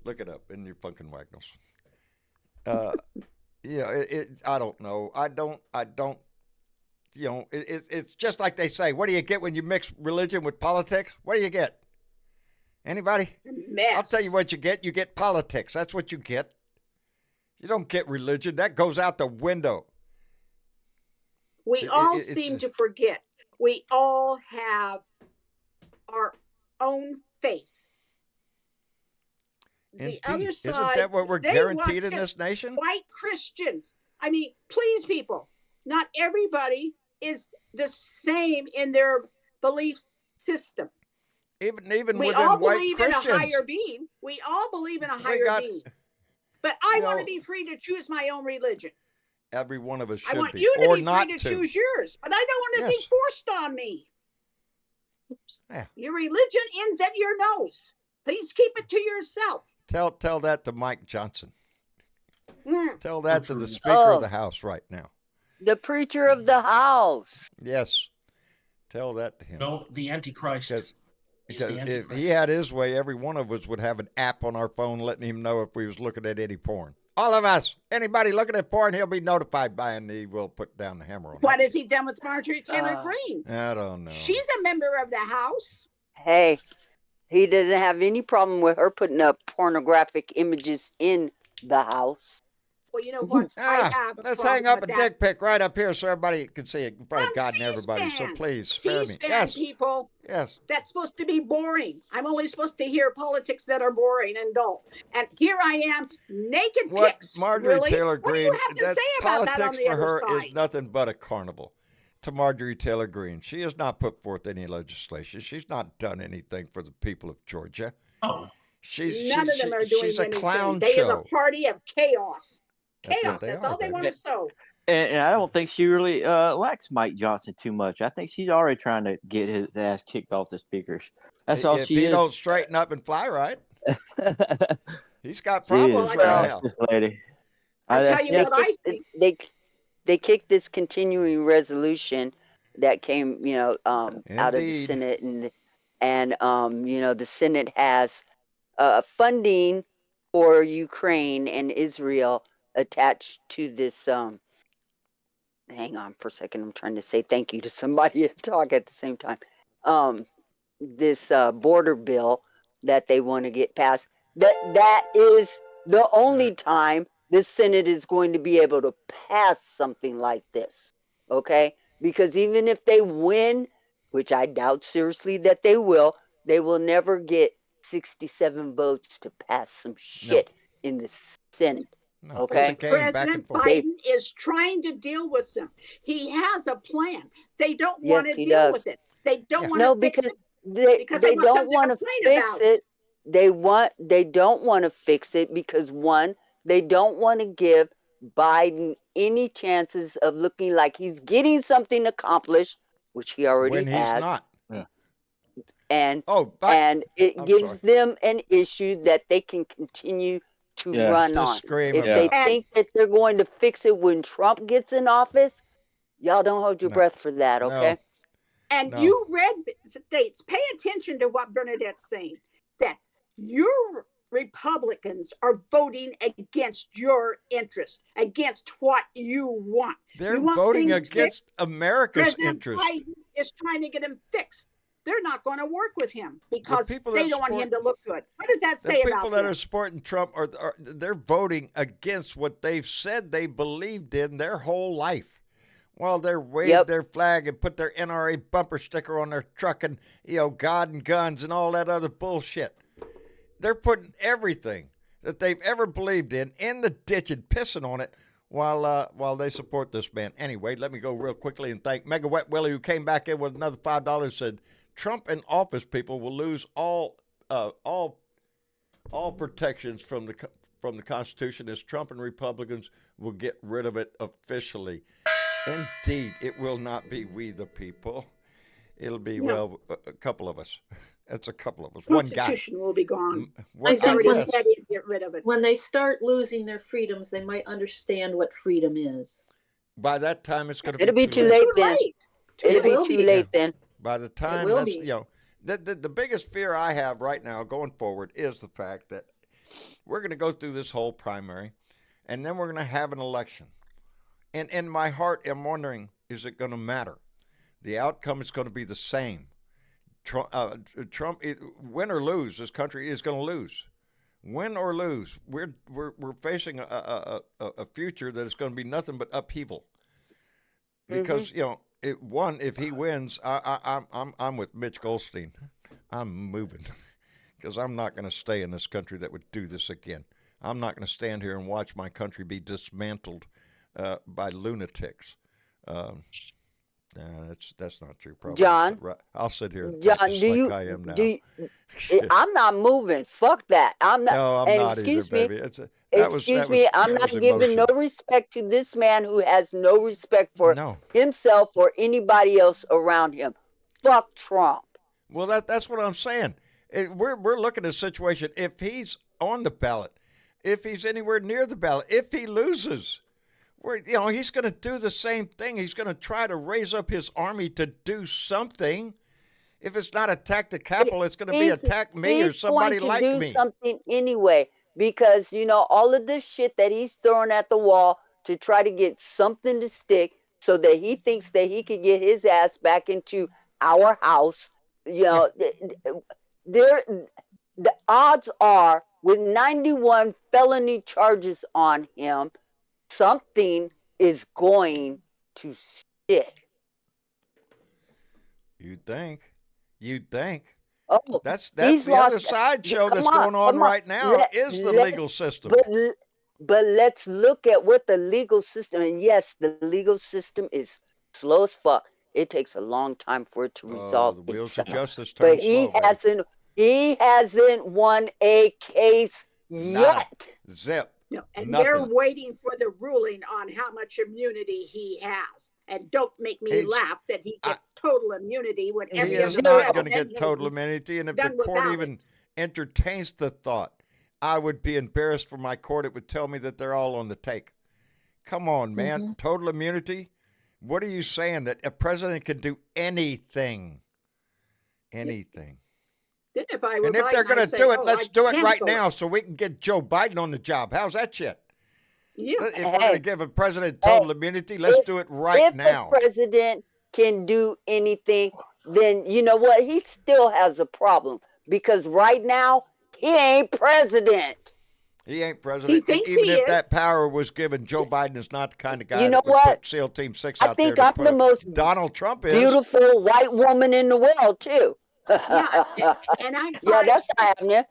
Look it up in your funkin' wagnalls. I don't know. I don't. It's just like they say. What do you get when you mix religion with politics? What do you get? Anybody? Mess. I'll tell you what you get. You get politics. That's what you get. You don't get religion. That goes out the window. We all seem to forget. We all have our own faith. Indeed. The other side, Isn't that what we're they guaranteed want in this nation? White Christians. I mean, please, people, not everybody is the same in their belief system. Even We within all white believe Christians. in a higher being. We all believe in a higher being. But I want to be free to choose my own religion. Every one of us should I want be, you to or be not free to choose yours, but I don't want to be Yes. forced on me. Yeah. Your religion ends at your nose. Please keep it to yourself. Tell that to Mike Johnson. Mm. Tell that to the Speaker of the House right now. The preacher of the house. Yes. Tell that to him. No, the Antichrist. Because if he had his way, every one of us would have an app on our phone letting him know if we was looking at any porn. All of us. Anybody looking at porn, he'll be notified by and he will put down the hammer on What it. has he done with Marjorie Taylor Greene? I don't know. She's a member of the House. Hey, He doesn't have any problem with her putting up pornographic images in the house. Well, you know what? I have a Let's problem hang up with a that. dick pic right up here so everybody can see it in front of On God and everybody. So C-SPAN. please spare me. C-SPAN, Yes. people. Yes. That's supposed to be boring. I'm only supposed to hear politics that are boring and dull. And here I am, naked What pics. Marjorie Really? Taylor What do Greene, you have to say about that on politics the for other her side? is nothing but a carnival. To Marjorie Taylor Greene, she has not put forth any legislation. She's not done anything for the people of Georgia. Oh, None of them are doing she's a anything. clown They show. are a party of chaos. That's what Chaos. they That's are, all they baby. want to sow. And I don't think she really likes Mike Johnson too much. I think she's already trying to get his ass kicked off the speakers. That's all If she he is. don't straighten up and fly right, he's got Jesus problems right Christ, now. this lady. I tell That's- you what I think. They kicked this continuing resolution that came, out of the Indeed. Senate, and the Senate has funding for Ukraine and Israel attached to this. Hang on for a second. I'm trying to say thank you to somebody and talk at the same time. This border bill that they want to get passed. That is the only time the Senate is going to be able to pass something like this. Okay? Because even if they win, which I doubt seriously that they will never get 67 votes to pass some shit in the Senate. No, Okay. it's a game back and President forth. Biden is trying to deal with them. He has a plan. They don't Yes, want to he deal does. with it. They don't want No, to fix because it. Because they want don't something want to complain fix about. it. They don't want to fix it because one, they don't want to give Biden any chances of looking like he's getting something accomplished, which he already When he's has. not. And I'm it gives sorry. them an issue that they can continue to Yeah. run To on. scream If about. they think that they're going to fix it when Trump gets in office, y'all don't hold your No. breath for that, okay? No. And No. you read states, pay attention to what Bernadette's saying, that your Republicans are voting against your interest, against what you want. They're You want voting things against America's President interest. Biden is trying to get him fixed. They're not going to work with him because people they that don't want him support- to look good. What does that The say people about that them? are supporting Trump they're voting against what they've said they believed in their whole life. While they wave their flag and put their NRA bumper sticker on their truck and God and guns and all that other bullshit. They're putting everything that they've ever believed in the ditch and pissing on it while they support this man. Anyway, let me go real quickly and thank Mega Wet Willie, who came back in with another $5. Said Trump in office people will lose all protections from the Constitution as Trump and Republicans will get rid of it officially. Indeed, it will not be we the people. It'll be a couple of us. That's a couple of us. One guy. Constitution will be gone. I think Already when- said he'd get rid of it. When they start losing their freedoms, they might understand what freedom is. By that time, it's going to It'll be too late then. It'll be too late then. By the time will that's be. the biggest fear I have right now going forward is the fact that we're going to go through this whole primary, and then we're going to have an election. And in my heart, I'm wondering, is it going to matter? The outcome is going to be the same. Trump, win or lose, this country is going to lose. Win or lose, we're facing a future that is going to be nothing but upheaval. Because if he wins, I'm with Mitch Goldstein. I'm moving because I'm not going to stay in this country that would do this again. I'm not going to stand here and watch my country be dismantled by lunatics. That's not true. Probably. John, right. I'll sit here. And John, practice do like you? I am now. I'm not moving. Fuck that. I'm not. No, I'm and not excuse either, me. baby. Excuse me. I'm not giving no respect to this man who has no respect for himself or anybody else around him. Fuck Trump. Well, that's what I'm saying. We're looking at a situation. If he's on the ballot, if he's anywhere near the ballot, if he loses, he's going to do the same thing. He's going to try to raise up his army to do something. If it's not attack the Capitol, it's going to be attack me or somebody like me. He's going to do something anyway because, all of this shit that he's throwing at the wall to try to get something to stick so that he thinks that he can get his ass back into our house. there, the odds are with 91 felony charges on him, something is going to stick. You'd think. You'd think. Oh, That's he's the other lost. sideshow Come that's going on come right now Let, is the let, legal system. but let's look at what the legal system. And yes, the legal system is slow as fuck. It takes a long time for it to resolve The wheels of itself. justice turn But slow, baby. he hasn't won a case Nada. yet. Zip. No, and Nothing. they're waiting for the ruling on how much immunity he has. And don't make me laugh that he gets total immunity when He every is other not going to president get total has immunity, and if the done court without even it. entertains the thought, I would be embarrassed for my court. It would tell me that they're all on the take. Come on, man. Total immunity? What are you saying? That a president can do anything? Anything. Then if I were And if Biden, they're going I'd to say, do it, oh, let's I'd do it right cancel now so we can get Joe Biden on the job. How's that shit? Yeah. If we're going to give a president total immunity, let's do it right now. If a president can do anything, then you know what? He still has a problem because right now he ain't president. He ain't president. He thinks Even he if is. that power was given, Joe Biden is not the kind of guy You know that would what? put SEAL Team 6 I out there think to I'm put the him. most Donald Trump is. beautiful white woman in the world too. Yeah, and I'm Yeah, that's not happening.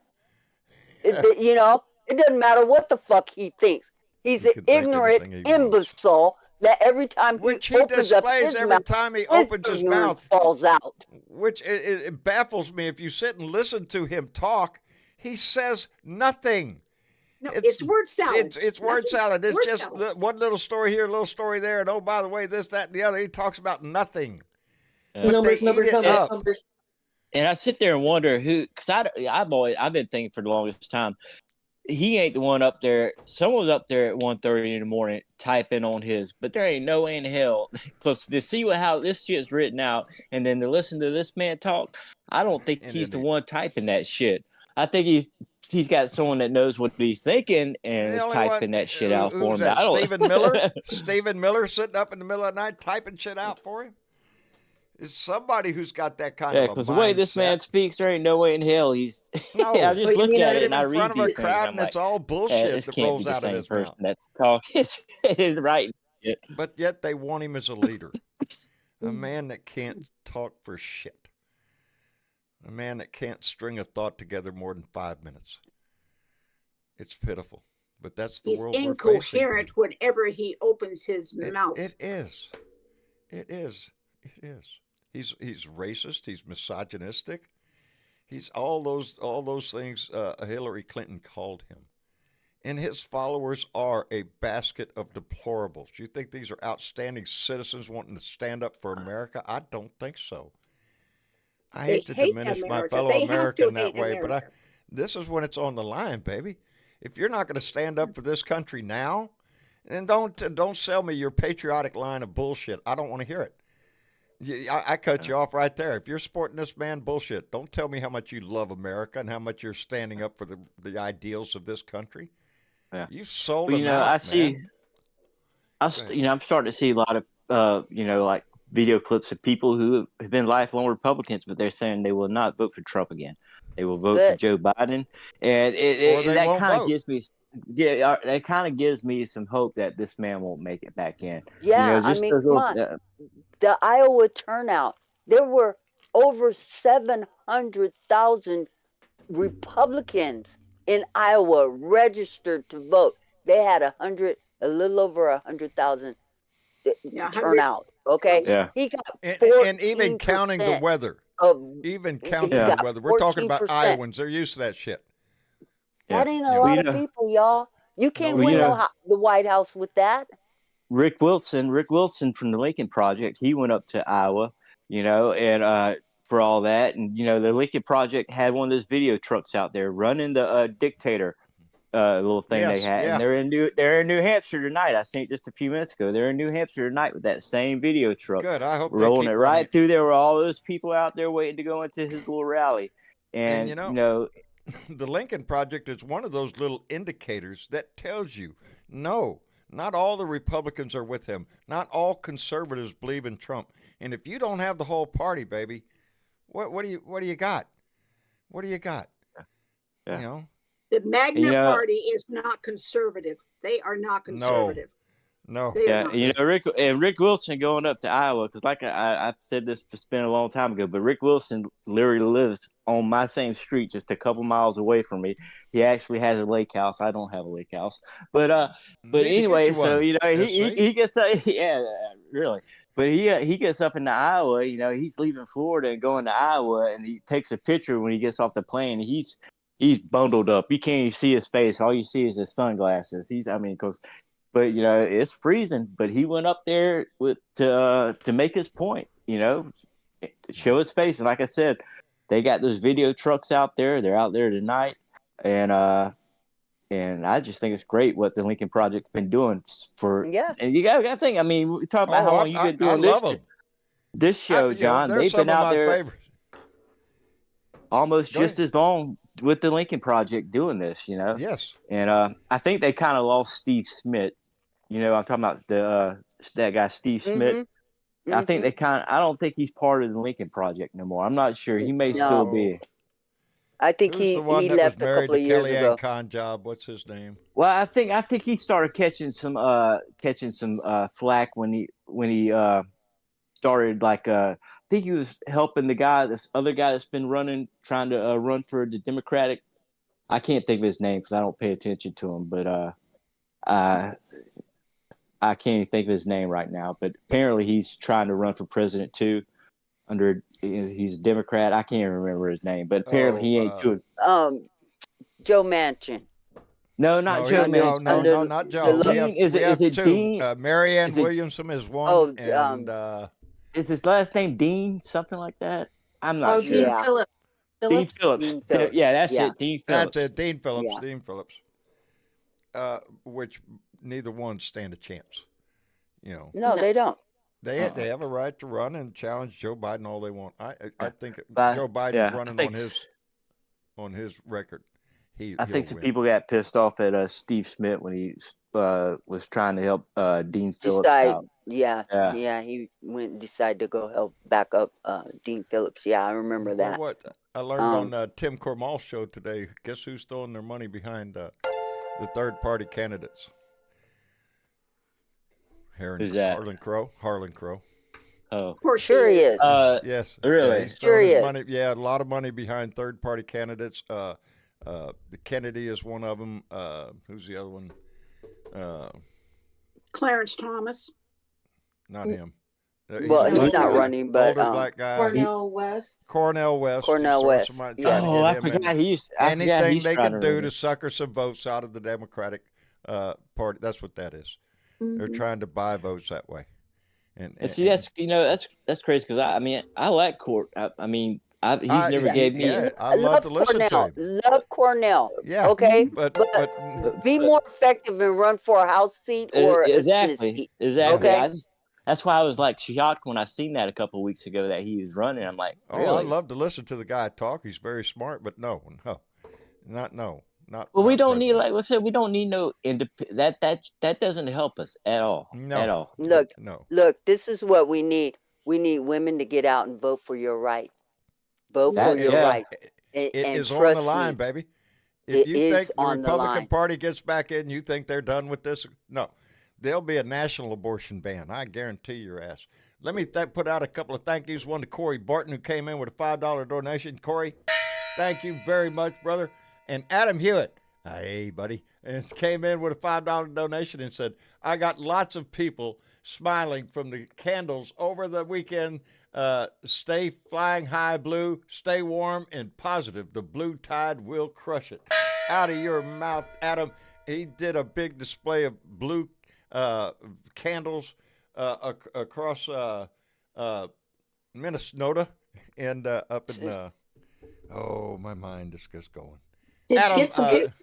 You know, it doesn't matter what the fuck he thinks. He's He an can think ignorant anything he wants. imbecile that every time Which he he opens up displays his every mouth, time he his opens his ignorance mouth. falls out. Which it baffles me. If you sit and listen to him talk, he says nothing. No, it's word salad. It's word salad. It's word just salad. one little story here, a little story there, and oh, by the way, this, that, and the other. He talks about nothing. But Numbers, they numbers, eat it numbers, up. numbers. And I sit there and wonder who, because I've been thinking for the longest time, he ain't the one up there. Someone's up there at 1:30 in the morning typing on his, but there ain't no way in hell. Plus, to see how this shit's written out and then to listen to this man talk, I don't think he's the one typing that shit. I think he's got someone that knows what he's thinking and is typing that shit out for him. Who's that? Stephen Miller? Stephen Miller sitting up in the middle of the night typing shit out for him? It's somebody who's got that kind of a mindset. Because the way this man speaks, there ain't no way in hell he's. No, I just look at it and I in front read of these a crowd, things. and it's all bullshit this that can't rolls be the out of same his person mouth. that's talking. Is right. But yet they want him as a leader, a man that can't talk for shit, a man that can't string a thought together more than 5 minutes. It's pitiful, but that's the world we're facing. He's incoherent whenever he opens his mouth. It is. He's racist. He's misogynistic. He's all those things Hillary Clinton called him. And his followers are a basket of deplorables. You think these are outstanding citizens wanting to stand up for America? I don't think so. I hate to diminish my fellow American that way, but this is when it's on the line, baby. If you're not going to stand up for this country now, then don't sell me your patriotic line of bullshit. I don't want to hear it. I cut you off right there. If you're sporting this man bullshit, don't tell me how much you love America and how much you're standing up for the ideals of this country. Yeah. You've sold Well, them out, I see. man. I'm starting to see a lot of, like video clips of people who have been lifelong Republicans, but they're saying they will not vote for Trump again. They will vote for Joe Biden, and that kind of gives me, that kind of gives me some hope that this man won't make it back in. Yeah, I mean, come on. The Iowa turnout, there were over 700,000 Republicans in Iowa registered to vote. They had a little over 100,000 turnout. Okay, yeah. He got and even counting the weather. Even counting the weather. We're talking about Iowans. They're used to that shit. That ain't a lot of people, y'all. You can't win the White House with that. Rick Wilson from the Lincoln Project, he went up to Iowa, and for all that. And, the Lincoln Project had one of those video trucks out there running the dictator little thing they had. Yeah. And they're in New Hampshire tonight. I seen it just a few minutes ago. They're in New Hampshire tonight with that same video truck. Good. I hope rolling they keep it right through there with all those people out there waiting to go into his little rally. And the Lincoln Project is one of those little indicators that tells you, no, not all the Republicans are with him. Not all conservatives believe in Trump. And if you don't have the whole party, baby, what do you got? What do you got? Yeah. You know? The MAGA Yeah. party is not conservative. They are not conservative. No. They are Yeah, not. Rick Wilson going up to Iowa, because like I've said this, it's been a long time ago, but Rick Wilson literally lives on my same street, just a couple miles away from me. He actually has a lake house. I don't have a lake house, but Need to get anyway, you so one, he gets yeah, really, but he gets up into Iowa. He's leaving Florida and going to Iowa, and he takes a picture when he gets off the plane. He's bundled up. You can't even see his face. All you see is his sunglasses. Because. But it's freezing. But he went up there to make his point. Show his face. And like I said, they got those video trucks out there. They're out there tonight, and I just think it's great what the Lincoln Project's been doing for. Yes. And you got to think. I mean, we talk about how long you've been doing this show, John. They've been out there. Favorites. Almost just as long with the Lincoln Project doing this, Yes. And I think they kind of lost Steve Smith. I'm talking about that guy Steve Smith. Mm-hmm. I think I don't think he's part of the Lincoln Project no more. I'm not sure. He may still be. I think he left a couple of years ago. Con job. What's his name? Well, I think he started catching some flack when he started I think he was helping this other guy that's been trying to run for the Democratic. I can't think of his name because I don't pay attention to him, but I can't even think of his name right now. But apparently he's trying to run for president too. He's a Democrat. I can't remember his name, but apparently he ain't too. Joe Manchin. No, not Joe Manchin. No, not Joe. Is it two. Dean? Marianne Williamson is one. Is his last name Dean? Something like that? I'm not sure. Dean Phillips. Dean Phillips. Yeah, that's it. Dean Phillips. That's it. Dean Phillips. Yeah. Dean Phillips. Which neither one stand a chance. No, they don't. They have a right to run and challenge Joe Biden all they want. I think Joe Biden's running on his record. I think some people got pissed off at Steve Smith when he was trying to help Dean Phillips out. Yeah, he decided to go help back up Dean Phillips. Yeah, I remember that. What I learned on Tim Corbell's show today. Guess who's throwing their money behind the third-party candidates? Who's that? Harlan Crow. Oh, of course, sure he is. Yes, really? Yeah, sure he is. A lot of money behind third-party candidates. The Kennedy is one of them. Who's the other one? Clarence Thomas. Not him. He's not running, but older black guy. Cornel West. Cornel West. I forgot he's anything they can do to sucker some votes out of the Democratic Party. That's what that is. Mm-hmm. They're trying to buy votes that way. And see, that's crazy because I like Court. He's never gave me. I love to listen to him. Love Cornell. Yeah. Okay. But be more effective and run for a House seat or exactly. a Senate seat. Exactly. Okay. That's why I was shocked when I seen that a couple of weeks ago that he was running. I'm like, really? I love to listen to the guy talk. He's very smart, but no. Not. Well, we don't need we don't need no that doesn't help us at all. No. At all. Look. This is what we need. We need women to get out and vote for your right. Vote for your right. It is trust on the line, baby. If you think the Republican Party gets back in, you think they're done with this? No. There'll be a national abortion ban. I guarantee your ass. Let me put out a couple of thank yous. One to Corey Barton, who came in with a $5 donation. Corey, thank you very much, brother. And Adam Hewitt, hey, buddy, and came in with a $5 donation and said, I got lots of people smiling from the candles over the weekend. Stay flying high, blue. Stay warm and positive. The blue tide will crush it. Out of your mouth, Adam. He did a big display of blue candles across Minnesota and up in my mind is just going. Did Adam, you get some pictures?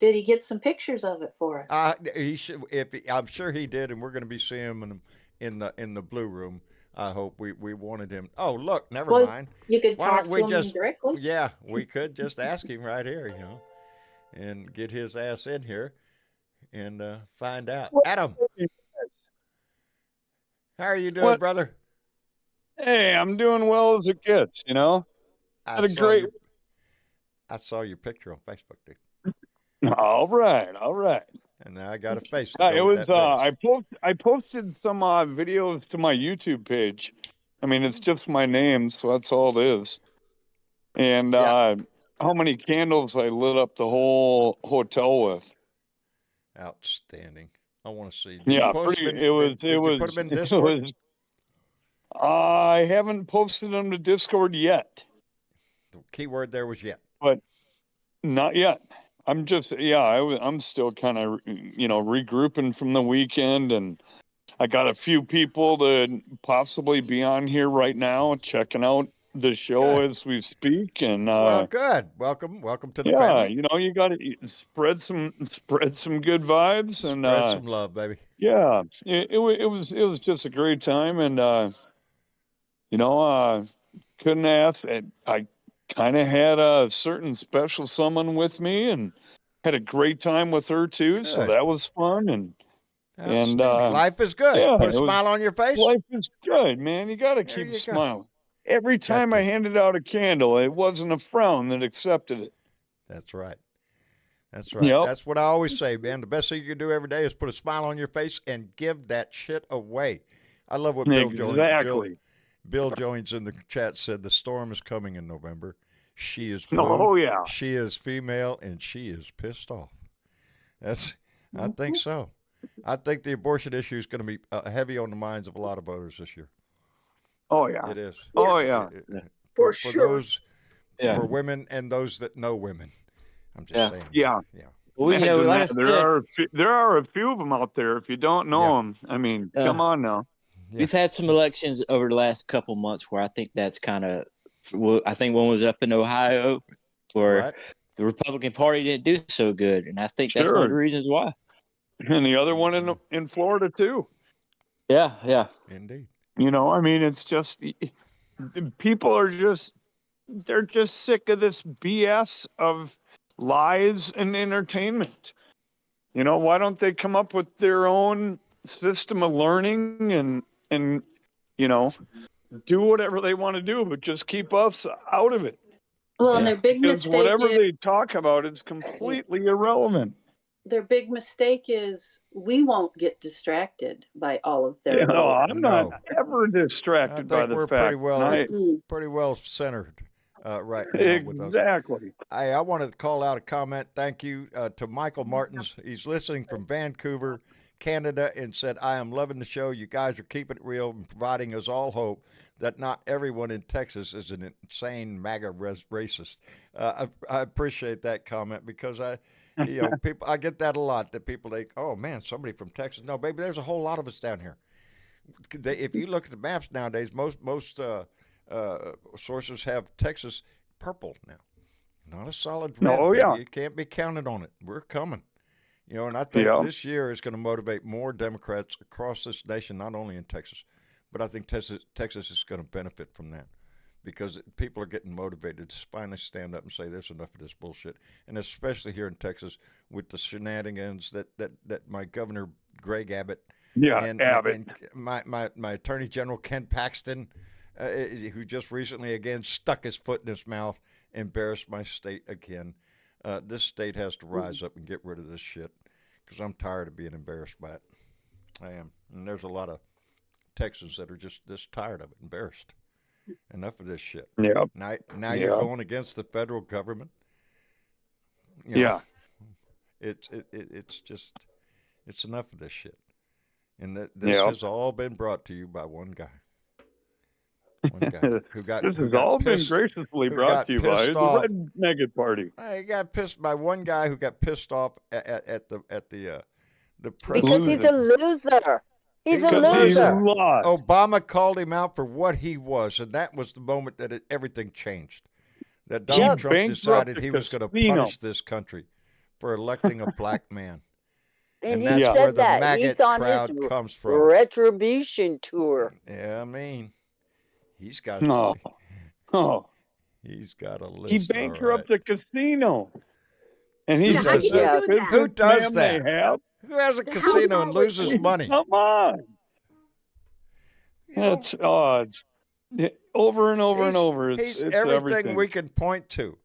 Did he get some pictures of it for us? He should. I'm sure he did, and we're going to be seeing him in the blue room. I hope we wanted him. Oh, look, never mind. You could talk to him directly. Yeah, we could just ask him right here, and get his ass in here and find out. Adam, how are you doing, brother? Hey, I'm doing well as it gets, you know? I Had a saw great. your I saw your picture on Facebook, dude, All right, all right. and now I got a face to It go with was, that dress. I posted some videos to my YouTube page. I mean, it's just my name, so that's all it is. And Yeah. how many candles I lit up the whole hotel with. Outstanding. I want to see. Did you Yeah, post them pretty. in? It was. Did you put them in It Discord? was. I haven't posted them to Discord yet, The key word there was yet. but not yet. I'm just. Yeah, I'm still kind of, regrouping from the weekend, and I got a few people to possibly be on here right now, checking out the show Good. as we speak, and Well, good. Welcome to the yeah, family. you got to spread some good vibes, and Spread some love, baby. yeah, it was just a great time, and couldn't ask. I kind of had a certain special someone with me, and had a great time with her too, so Good. that was fun, and Outstanding. Life is good. yeah, Put a smile on your face. life is good, man. You got to There keep you go. smiling. Every Got time I to. handed out a candle, it wasn't a frown that accepted it. That's right. That's right. Yep. That's what I always say, man. The best thing you can do every day is put a smile on your face and give that shit away. I love what Exactly. Bill Jones in the chat said. The storm is coming in November. She is blue. Oh yeah. She is female, and she is pissed off. I think so. I think the abortion issue is going to be heavy on the minds of a lot of voters this year. Oh yeah. It is. Oh yeah. For For sure. those, Yeah. for women and those that know women. I'm just Yeah. saying. Yeah. Yeah. Well, Imagine like I that. said, There are a few of them out there. If you don't know them, I mean, come on now. Yeah. we've had some elections over the last couple months where I think that's kind of. Well, I think one was up in Ohio where Right. the Republican Party didn't do so good, and I think that's one of the Sure. reasons why. And the other one in Florida too. Yeah, yeah. Indeed. I mean, it's just people are they're just sick of this BS of lies and entertainment. Why don't they come up with their own system of learning and do whatever they want to do, but just keep us out of it. Well, and Yeah. their big Because mistake whatever is they talk about is completely irrelevant. we won't get distracted by all of their. I'm No. not ever I distracted by think the we're fact. pretty well centered right now with those. Exactly. I wanted to call out a comment. Thank you to Michael Martins. He's listening from Vancouver, Canada, and said, I am loving the show. You guys are keeping it real and providing us all hope that not everyone in Texas is an insane MAGA racist. I appreciate that comment because people, I get that a lot, that people think, oh man, somebody from Texas. No, baby, there's a whole lot of us down here. If you look at the maps nowadays, most sources have Texas purple now. Not a solid red. Oh, baby. yeah. You can't be counted on it. We're coming. And I think this year is going to motivate more Democrats across this nation, not only in Texas, but I think Texas is going to benefit from that because people are getting motivated to finally stand up and say there's enough of this bullshit. And especially here in Texas with the shenanigans that my Governor Greg Abbott Abbott. and my Attorney General Ken Paxton, who just recently again stuck his foot in his mouth, embarrassed my state again. This state has to rise up and get rid of this shit because I'm tired of being embarrassed by it. I am. And there's a lot of Texans that are just tired of it, embarrassed. Enough of this shit. Yep. Now you're going against the federal government. It's enough of this shit. And this has all been brought to you by one guy. One guy who got This who has got all pissed, been graciously who brought got to you by pissed the off. Red MAGA Party. I got pissed by one guy who got pissed off at the press. Because he's a loser. He's a Because He's loser. lost. Obama called him out for what he was, and that was the moment that everything changed. That Donald Yep. Trump Bankrupt decided the he was going to casino. punish this country for electing a black man. And that's he where said the that. MAGA He's on crowd his comes from. retribution tour. Yeah, I mean, he's got Oh, he's got a list. he all right. bankrupted the casino. And he Who says does the that? Who does businessman that? they have. Who has a The casino and household loses money? Come on. You know, That's odds. over and over and He's- over. He's It's everything we can point to.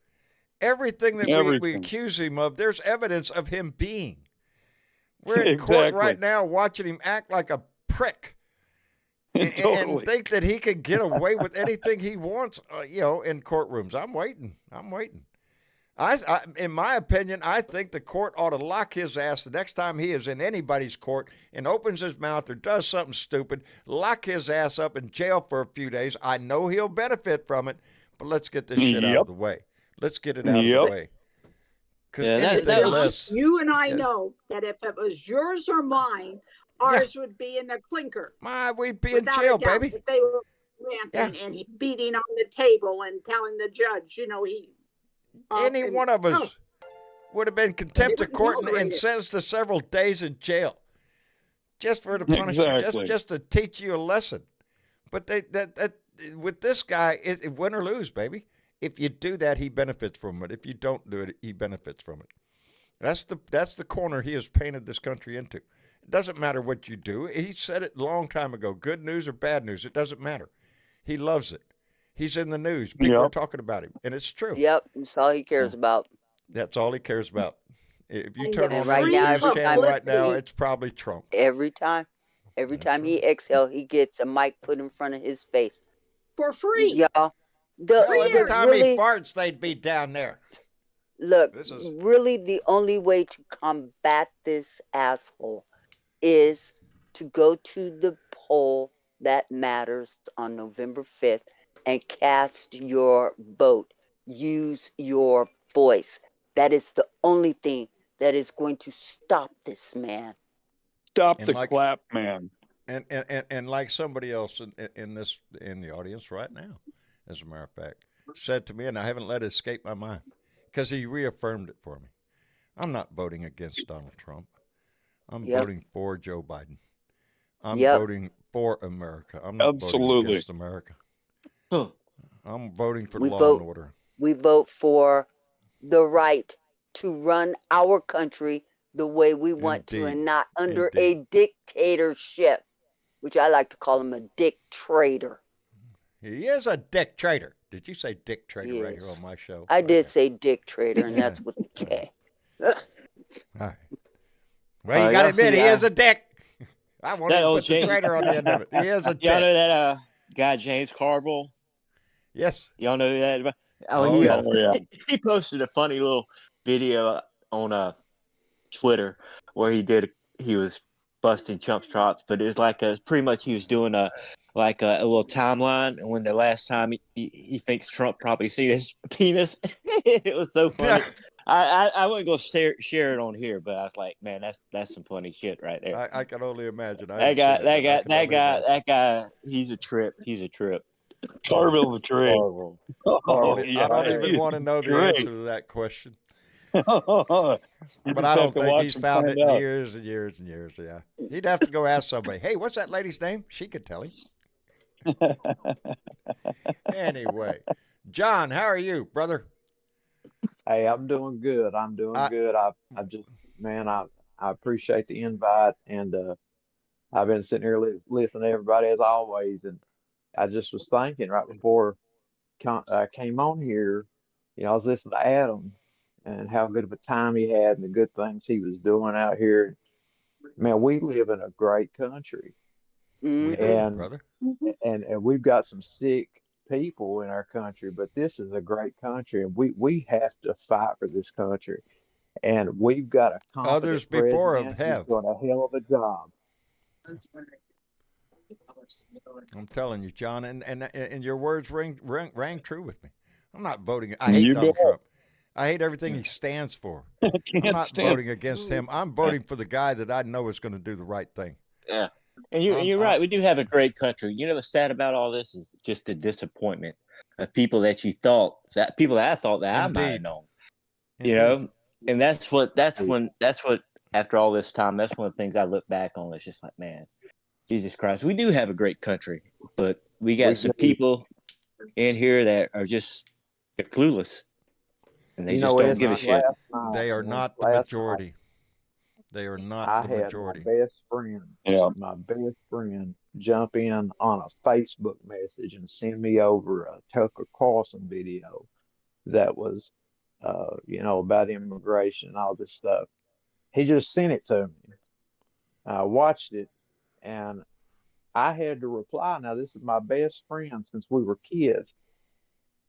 Everything that we Everything. accuse him of, there's evidence of him being. We're in court Exactly. right now watching him act like a prick and Totally. think that he can get away with anything he wants, in courtrooms. I'm waiting. I, in my opinion, I think the court ought to lock his ass the next time he is in anybody's court and opens his mouth or does something stupid, lock his ass up in jail for a few days. I know he'll benefit from it, but let's get this shit out of the way. Let's get it out of the way. Yeah, that was, you and I know that if it was yours or mine, ours would be in the clinker. We'd be in jail, baby. If they were ranting and he beating on the table and telling the judge, any one of us would have been contempt of court and sentenced to several days in jail, just for the punishment, just to teach you a lesson. But that with this guy, it win or lose, baby. If you do that, he benefits from it. If you don't do it, he benefits from it. That's the corner he has painted this country into. It doesn't matter what you do. He said it a long time ago. Good news or bad news, it doesn't matter. He loves it. He's in the news. People are talking about him, and it's true. Yep, that's all he cares about. That's all he cares about. If you turn on right the now, news channel right now, it's probably Trump. Every time he exhales, he gets a mic put in front of his face. For free. Y'all. Every time he farts, they'd be down there. Look, really the only way to combat this asshole is to go to the poll that matters on November 5th and cast your vote. Use your voice. That is the only thing that is going to stop this man. Stop the clap, man. And like somebody else in the audience right now, as a matter of fact, said to me, and I haven't let it escape my mind, because he reaffirmed it for me. I'm not voting against Donald Trump. I'm voting for Joe Biden. I'm voting for America. I'm not voting against America. I'm voting for law and order. We vote for the right to run our country the way we want to, and not under a dictatorship, which I like to call him a dick trader. He is a dick trader. Did you say dick trader right here on my show? I did say dick trader, and that's with the K. All right. Well, you got to admit, he is a dick. I want to put the trader on the end of it. He is a dick. Y'all know that guy, James Corbell? Yes. Y'all know that? He posted a funny little video on Twitter where he was busting Trump's chops, but it was like pretty much he was doing a little timeline, and when the last time he thinks Trump probably seen his penis. It was so funny. I wouldn't go share it on here, but I was like, man, that's some funny shit right there. I can only imagine. That guy, he's a trip. Corbell's a trip. I don't even want to know the answer to that question. But I don't think he's found it in years and years and years. Yeah, he'd have to go ask somebody. Hey, what's that lady's name? She could tell him. Anyway, John, how are you, brother? Hey, I'm doing good. Good. I just, man, I appreciate the invite, and I've been sitting here listening to everybody as always, and I just was thinking right before I came on here, I was listening to Adam and how good of a time he had and the good things he was doing out here. Man, we live in a great country. We do, brother. And we've got some sick people in our country, but this is a great country, and we have to fight for this country. And we've got a others before have done a hell of a job. I'm telling you, John, and your words rang true with me. I'm not voting. I hate Donald Trump. I hate everything he stands for. I'm not voting against him. I'm voting for the guy that I know is going to do the right thing. Yeah. And you're right. We do have a great country. You know what's sad about all this is just the disappointment of people that I thought that I might have known. Indeed. And that's what after all this time, that's one of the things I look back on. It's just like, man, Jesus Christ, we do have a great country, but we got some people in here that are just clueless. And they just don't give a shit. They are not the majority. They are not the majority. My best friend jump in on a Facebook message and send me over a Tucker Carlson video that was, about immigration and all this stuff. He just sent it to me. I watched it, and I had to reply. Now, this is my best friend since we were kids,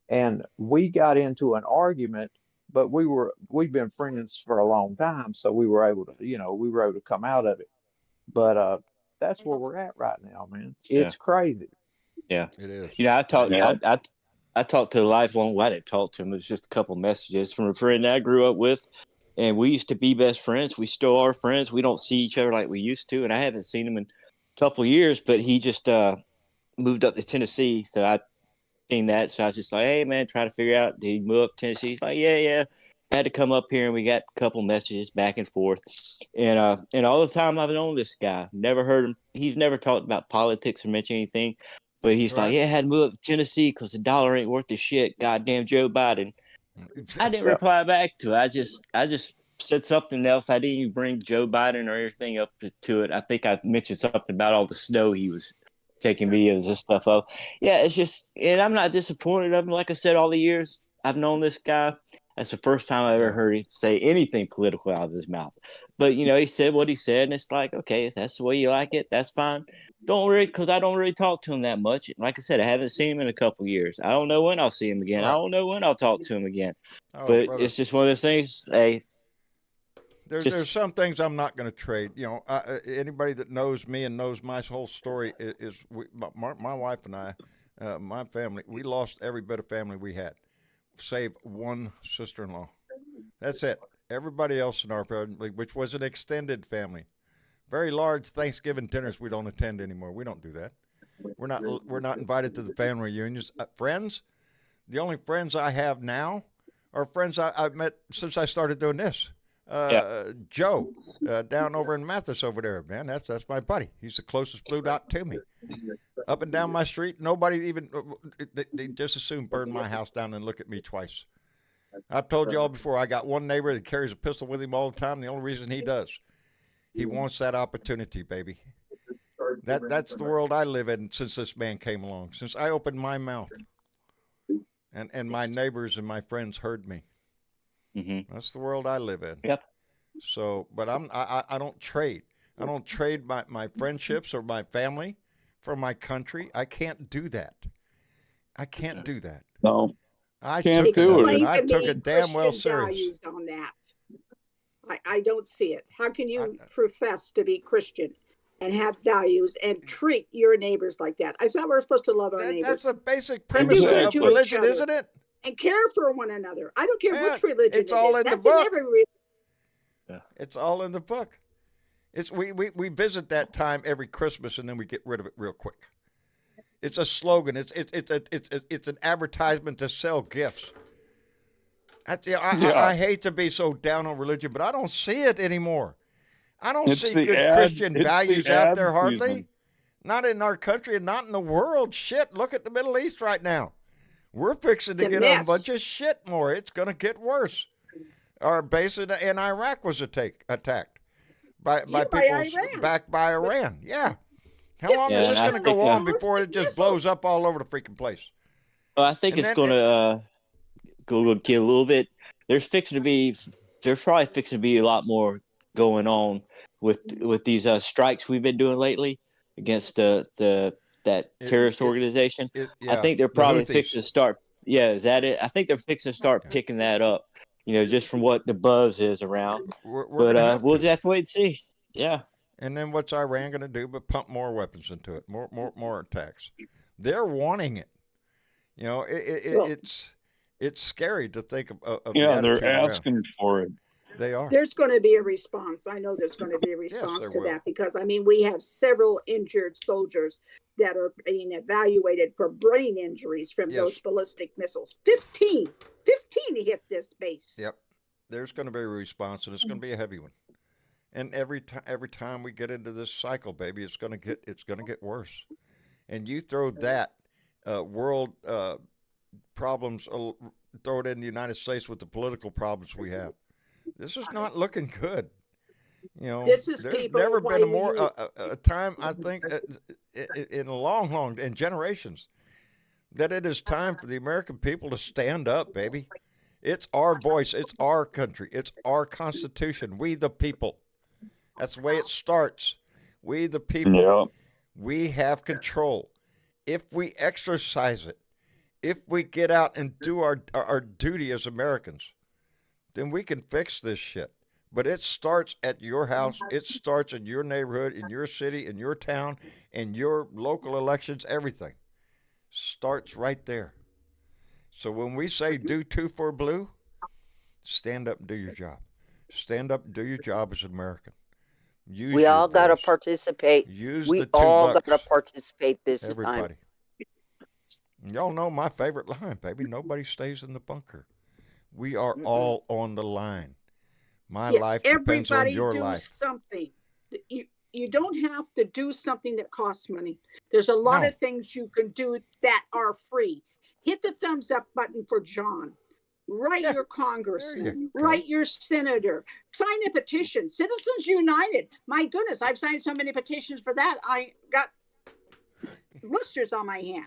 and we got into an argument, but we've been friends for a long time, so we were able to come out of it. But that's where we're at right now, man. It's crazy. Yeah, it is. I talked. I talked to the lifelong. Well, I didn't talk to him. It was just a couple messages from a friend that I grew up with, and we used to be best friends. We still are friends. We don't see each other like we used to, and I haven't seen him in a couple years. But he just moved up to Tennessee, so I seen that. So I was just like, "Hey, man, trying to figure out did he move up to Tennessee?" He's like, "Yeah." I had to come up here, and we got a couple messages back and forth. And all the time I've known this guy, never heard him. He's never talked about politics or mentioned anything. But he's like, I had to move up to Tennessee because the dollar ain't worth the shit. Goddamn Joe Biden. I didn't reply back to it. I just said something else. I didn't even bring Joe Biden or anything up to it. I think I mentioned something about all the snow he was taking videos and stuff of. Yeah, it's just, and I'm not disappointed of him. Like I said, all the years I've known this guy, that's the first time I ever heard him say anything political out of his mouth. But, he said what he said, and it's like, okay, if that's the way you like it, that's fine. Because I don't really talk to him that much. Like I said, I haven't seen him in a couple years. I don't know when I'll see him again. Right. I don't know when I'll talk to him again. But brother, it's just one of those things. Hey, there's some things I'm not going to trade. Anybody that knows me and knows my whole story is my wife and I, my family. We lost every bit of family we had, save one sister-in-law. That's it. Everybody else in our family, which was an extended family. Very large Thanksgiving dinners we don't attend anymore. We don't do that. We're not invited to the family reunions. Friends, the only friends I have now are friends I've met since I started doing this. Joe, down over in Mathis over there, man. That's my buddy. He's the closest blue dot to me. Up and down my street, nobody even they just as soon burn my house down and look at me twice. I've told you all before. I got one neighbor that carries a pistol with him all the time. The only reason he does. He wants that opportunity, baby. That's the world I live in since this man came along. Since I opened my mouth, and my neighbors and my friends heard me. Mm-hmm. That's the world I live in. Yep. So, but I don't trade. I don't trade my friendships or my family for my country. I can't do that. I can't do that. No. I took it damn well serious. On that. I don't see it. How can you profess to be Christian and have values and treat your neighbors like that? I thought we were supposed to love our neighbors. That's a basic premise of religion, isn't it? And care for one another. I don't care which religion it's all in the book. In every religion. It's all in the book. We visit that time every Christmas and then we get rid of it real quick. It's a slogan. It's an advertisement to sell gifts. I hate to be so down on religion, but I don't see it anymore. I don't see good Christian values out there hardly. Not in our country and not in the world. Shit, look at the Middle East right now. We're fixing to get on a bunch of shit more. It's going to get worse. Our base in Iraq was attacked by people backed by Iran. Yeah. How long is this going to go on before it just blows up all over the freaking place? Well, I think it's going to go a little bit. There's probably fixing to be a lot more going on with these strikes we've been doing lately against that terrorist organization. I think they're probably fixing to start. Yeah, is that it? I think they're fixing to start picking that up. Just from what the buzz is around. We'll just have to wait and see. Yeah. And then what's Iran going to do but pump more weapons into it, more attacks? They're wanting it. It's scary to think of they're asking for it. They are. There's going to be a response. I know there's going to be a response to that because, we have several injured soldiers that are being evaluated for brain injuries from those ballistic missiles. 15 hit this base. Yep. There's going to be a response, and it's going to be a heavy one. And every time we get into this cycle, baby, it's going to get worse. And you throw that world problems, throw it in the United States with the political problems we have. This is not looking good. You know, This is there's people never why been a we more need- a time, I think, in a long in generations, that it is time for the American people to stand up, baby. It's our voice. It's our country. It's our Constitution. We the people. That's the way it starts. We the people. Yeah. We have control. If we exercise it, if we get out and do our duty as Americans, then we can fix this shit. But it starts at your house. It starts in your neighborhood, in your city, in your town, in your local elections, everything starts right there. So when we say do 2 for blue, stand up and do your job. Stand up and do your job as an American. Use We your all got to voice. participate. Use We the all got to $2. participate this time. Everybody. Y'all know my favorite line, baby. Nobody stays in the bunker. We are all on the line. My Yes, life depends on everybody your do life. something. You don't have to do something that costs money. There's a lot No. of things you can do that are free. Hit the thumbs up button for John. Write Yeah, your congressman. there you go. Write your senator. Sign a petition. Citizens United. My goodness, I've signed so many petitions for that. I got blisters on my hand.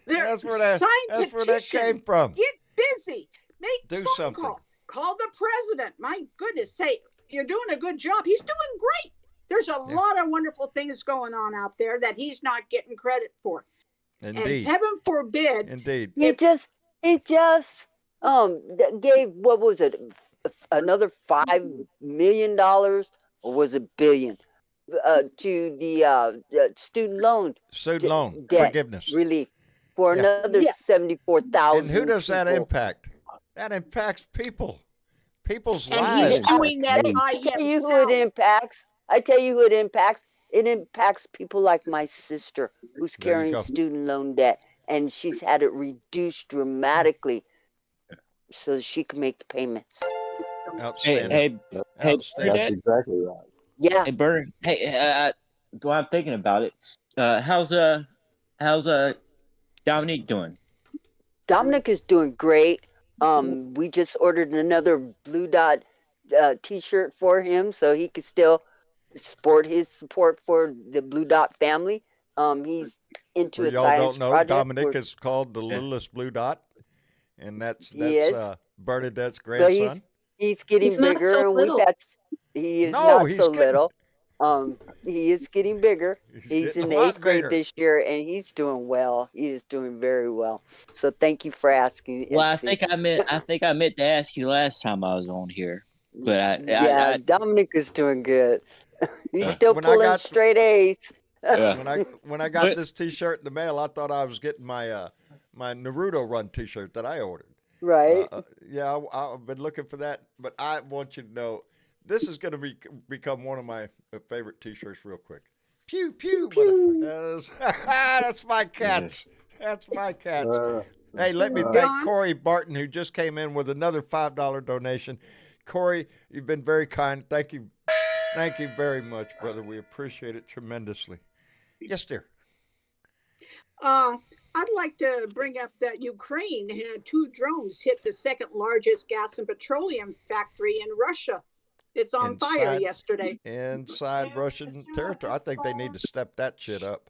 That's where that came from. Get busy. Make Do phone something. calls. Call the president. My goodness, say you're doing a good job. He's doing great. There's a lot of wonderful things going on out there that he's not getting credit for. Indeed. And heaven forbid. Indeed. He just gave, what was it, another $5 million, or was it billion, to the student loan debt forgiveness relief for another 74,000. And who does that people. impact? That impacts people's And lives. he's doing that by I tell you himself. who it impacts. I tell you who it impacts. It impacts people like my sister, who's There you carrying go. student loan debt, and she's had it reduced dramatically so she can make the payments. Outstanding. Hey, That's Bernadette? exactly right. Yeah. Hey, Bernard. Hey, while I'm thinking about it, how's Dominique doing? Dominic is doing great. We just ordered another Blue Dot T-shirt for him, so he can still sport his support for the Blue Dot family. He's into For a y'all science don't know, project. Dominic is called the littlest blue dot, and that's Yes. Bernadette's So grandson. he's getting He's not bigger, so and little. he is No, not he's so getting- little. He is getting bigger. He's getting in a the lot 8th grade bigger. this year, and he's doing well. He is doing very well. So thank you for asking. Well, I Steve. think I meant to ask you last time I was on here, but yeah, Dominic is doing good. He's still When I pulling got- straight A's. When I got this T-shirt in the mail, I thought I was getting my my Naruto Run T-shirt that I ordered. Right. Yeah, I've been looking for that, but I want you to know this is going to become one of my favorite T-shirts real quick. Pew pew. That's my cats. That's my cats. Hey, let me thank Corey Barton, who just came in with another $5 donation. Corey, you've been very kind. Thank you. Thank you very much, brother. We appreciate it tremendously. Yes, dear. I'd like to bring up that Ukraine had 2 drones hit the second largest gas and petroleum factory in Russia. It's on fire yesterday. Inside Russian territory. I think they need to step that shit up.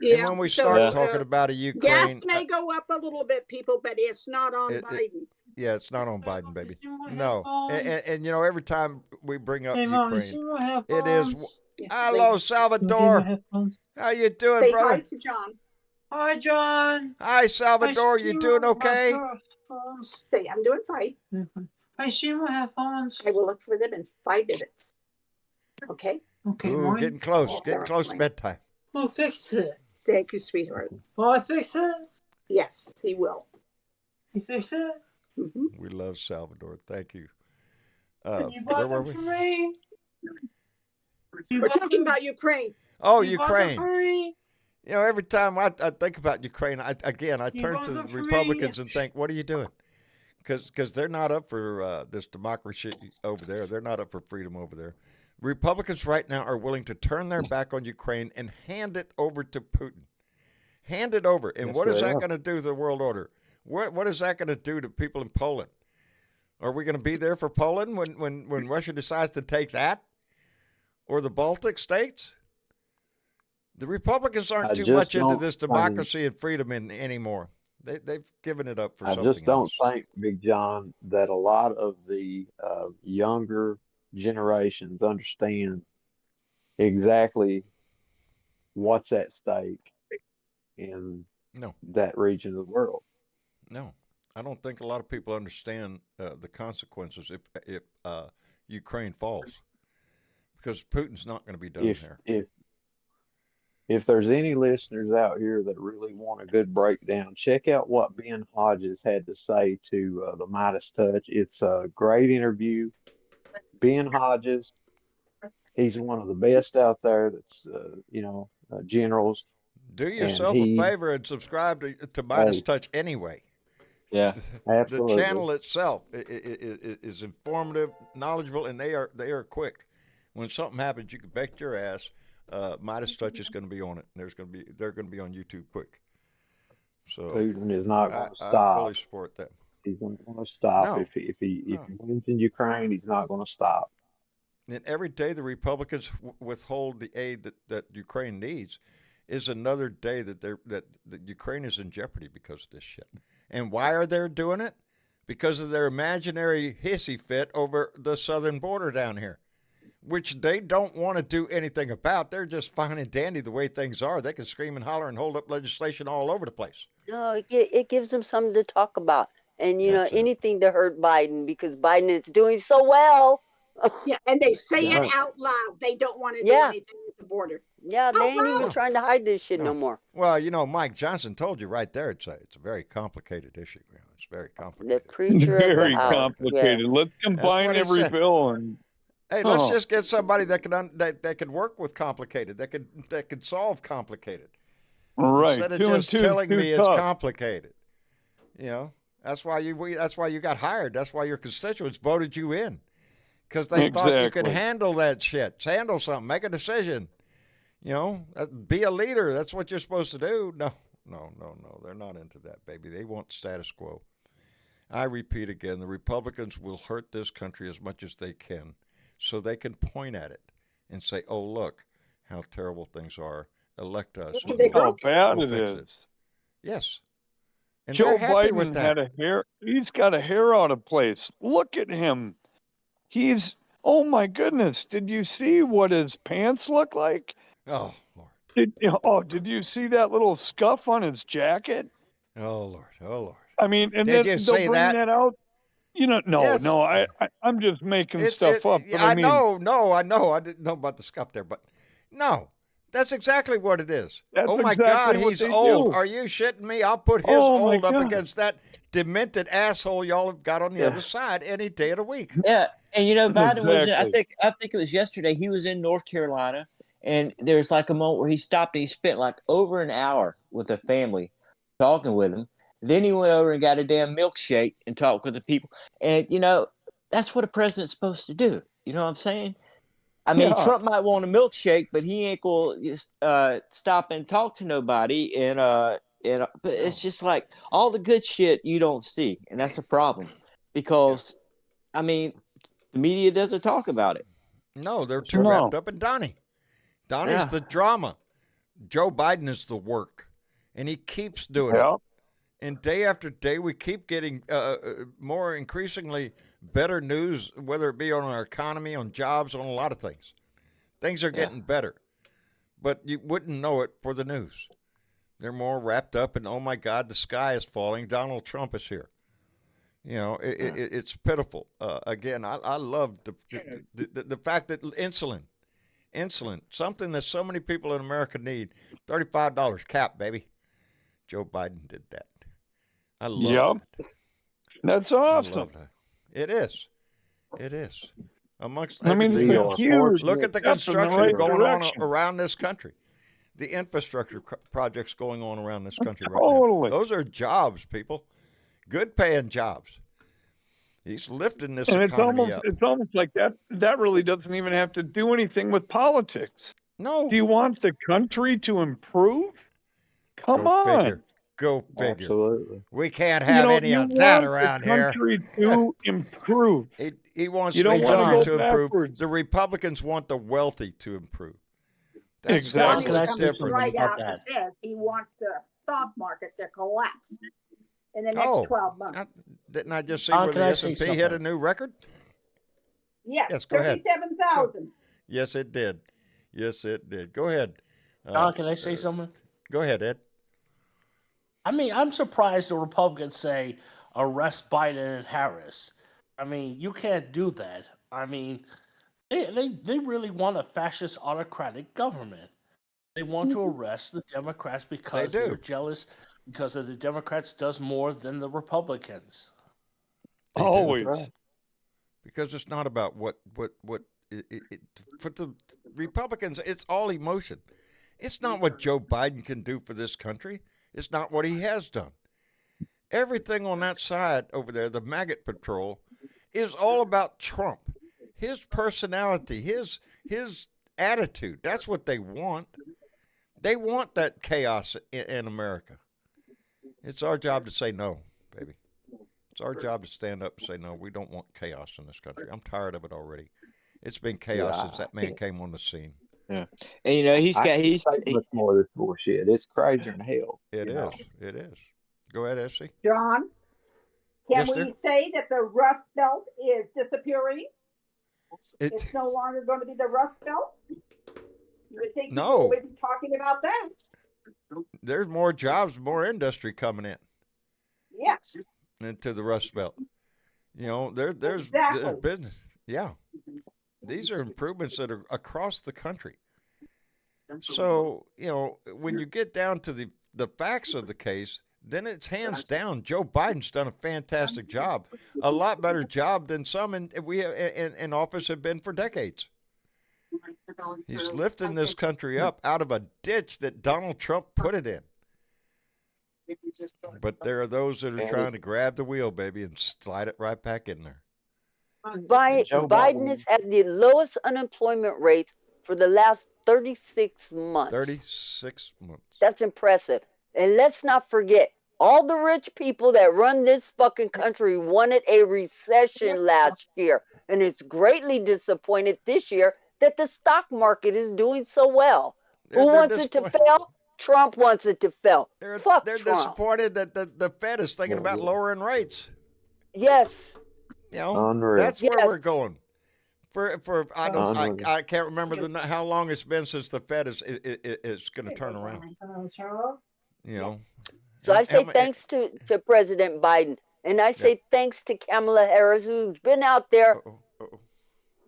Yeah. And when we start talking about a Ukraine, gas may go up a little bit, people, but it's not on Biden. Yeah, it's not on Biden, baby. No. And you know, every time we bring up Ukraine, it is. Hello, Salvador. How you doing, Say brother? hi to John. Hi, John. Hi, Salvador. You doing okay? Say, I'm doing fine. I see my headphones. I will look for them in 5 minutes. Okay? Okay, Ooh, getting close. Getting close to bedtime. We'll fix it. Thank you, sweetheart. Will I fix it? Yes, he will. You fix it? Mm-hmm. We love Salvador. Thank you. You Where bought were them we? for me? We're talking about Ukraine. Oh, You bought them Ukraine. for me? You know, every time I think about Ukraine, I turn bought to the them for Republicans me? and think, what are you doing? Because they're not up for this democracy over there. They're not up for freedom over there. Republicans right now are willing to turn their back on Ukraine and hand it over to Putin. Hand it over. And Yes, what is they that are. going to do to the world order? What is that going to do to people in Poland? Are we going to be there for Poland when Russia decides to take that? Or the Baltic states? The Republicans aren't too much into this democracy and freedom anymore. They've given it up for something else. I just don't think, Big John, that a lot of the younger generations understand exactly what's at stake in that region of the world. No, I don't think a lot of people understand the consequences if Ukraine falls, because Putin's not going to be done there. If there's any listeners out here that really want a good breakdown, check out what Ben Hodges had to say to the Midas Touch. It's a great interview. Ben Hodges, he's one of the best out there. That's generals. Do yourself a favor and subscribe to Midas Touch anyway. Yeah, absolutely. The channel itself is informative, knowledgeable, and they are quick. When something happens, you can bet your ass Midas Touch is going to be on it. And they're going to be on YouTube quick. So Putin is not going to stop. I fully support that. He's not going to stop. No. If he wins in Ukraine, he's not going to stop. And every day the Republicans withhold the aid that Ukraine needs is another day that Ukraine is in jeopardy because of this shit. And why are they doing it? Because of their imaginary hissy fit over the southern border down here, which they don't want to do anything about. They're just fine and dandy the way things are. They can scream and holler and hold up legislation all over the place. No, it gives them something to talk about. And, anything to hurt Biden, because Biden is doing so well. Yeah, and they say it out loud. They don't want to do anything with the border. Yeah, they ain't even trying to hide this shit no more. Well, Mike Johnson told you right there. It's a very complicated issue. It's very complicated. The preacher very of the house. complicated. Yeah. Let's combine every bill and. Hey, let's just get somebody that can work with complicated. That can solve complicated. Right. Instead of just telling me it's complicated. That's why you got hired. That's why your constituents voted you in. Because they thought you could handle that shit. Handle something. Make a decision. Be a leader. That's what you're supposed to do. No. They're not into that, baby. They want status quo. I repeat again, the Republicans will hurt this country as much as they can so they can point at it and say, oh, look how terrible things are. Elect us. How bad it is. Yes. And Joe Biden had a hair. He's got a hair out of place. Look at him. Oh my goodness. Did you see what his pants look like? Oh, Lord. Did you see that little scuff on his jacket? Oh, Lord. I mean, and did then you they'll see bring that out. No, I'm just making stuff up. But I know. I didn't know about the scuff there, but no. That's exactly what it is. That's my exactly God, what he's they old. do. Are you shitting me? I'll put his old up against that demented asshole y'all have got on the other side any day of the week. Yeah, and Biden was. I think it was yesterday. He was in North Carolina, and there's like a moment where he stopped and he spent like over an hour with a family talking with him. Then he went over and got a damn milkshake and talked with the people. And that's what a president's supposed to do. You know what I'm saying? I mean, Trump might want a milkshake, but he ain't going to stop and talk to nobody. But it's just like all the good shit you don't see. And that's a problem because, I mean, the media doesn't talk about it. No, they're too wrapped up in Donnie. Donnie's the drama. Joe Biden is the work. And he keeps doing it. And day after day, we keep getting more increasingly better news, whether it be on our economy, on jobs, on a lot of things. Things are getting better. But you wouldn't know it for the news. They're more wrapped up in, oh, my God, the sky is falling. Donald Trump is here. It's pitiful. Again, I love the fact that insulin, something that so many people in America need, $35 cap, baby. Joe Biden did that. I love that. That's awesome. I love that. It is. Amongst I mean, everything huge. Look at the construction going on around this country. The infrastructure projects going on around this country right now. Those are jobs, people. Good paying jobs. He's lifting this economy up. It's almost like that really doesn't even have to do anything with politics. No. Do you want the country to improve? Come on. Figure. Go figure. Absolutely. We can't have any of that around here. Country to improve. He wants You the don't want to country go to improve. backwards. The Republicans want the wealthy to improve. That's Exactly. Can I what's say different. something Right about out and that? says he wants the stock market to collapse in the next 12 months. Didn't I just see Don, where can the I say S&P hit a something? new record? Yes, go ahead. 37,000. Yes, it did. Yes, it did. Go ahead. Don, can I say something? Go ahead, Ed. I mean, I'm surprised the Republicans say arrest Biden and Harris. I mean, you can't do that. I mean, they really want a fascist autocratic government. They want to arrest the Democrats because they're jealous because of the Democrats does more than the Republicans. They do. Always. Right. Because it's not about what for the Republicans, it's all emotion. It's not what Joe Biden can do for this country. It's not what he has done. Everything on that side over there, the MAGA patrol, is all about Trump. His personality, his attitude. That's what they want. They want that chaos in America. It's our job to say no, baby. It's our job to stand up and say no. We don't want chaos in this country. I'm tired of it already. It's been chaos since that man came on the scene. Yeah, and you know I can't take much more of this bullshit. It's crazier than hell. It is. Go ahead, Essie. John, can we say that the Rust Belt is disappearing? It's no longer going to be the Rust Belt? You would think people would be talking about that. There's more jobs, more industry coming in. Yes. Into the Rust Belt. You know, there's business. Yeah. These are improvements that are across the country. So, you know, when you get down to the facts of the case, then it's hands down. Joe Biden's done a fantastic job, a lot better job than some in office have been for decades. He's lifting this country up out of a ditch that Donald Trump put it in. But there are those that are trying to grab the wheel, baby, and slide it right back in there. Biden has had the lowest unemployment rates for the last 36 months. 36 months. That's impressive. And let's not forget, all the rich people that run this fucking country wanted a recession last year. And it's greatly disappointed this year that the stock market is doing so well. Who wants it to fail? Trump wants it to fail. Fuck they're Trump. Disappointed that the Fed is thinking about lowering rates. Yes. You know, that's where we're going. I can't remember how long it's been since the Fed is going to turn around. You know. So I say thanks to President Biden, and I say thanks to Kamala Harris, who's been out there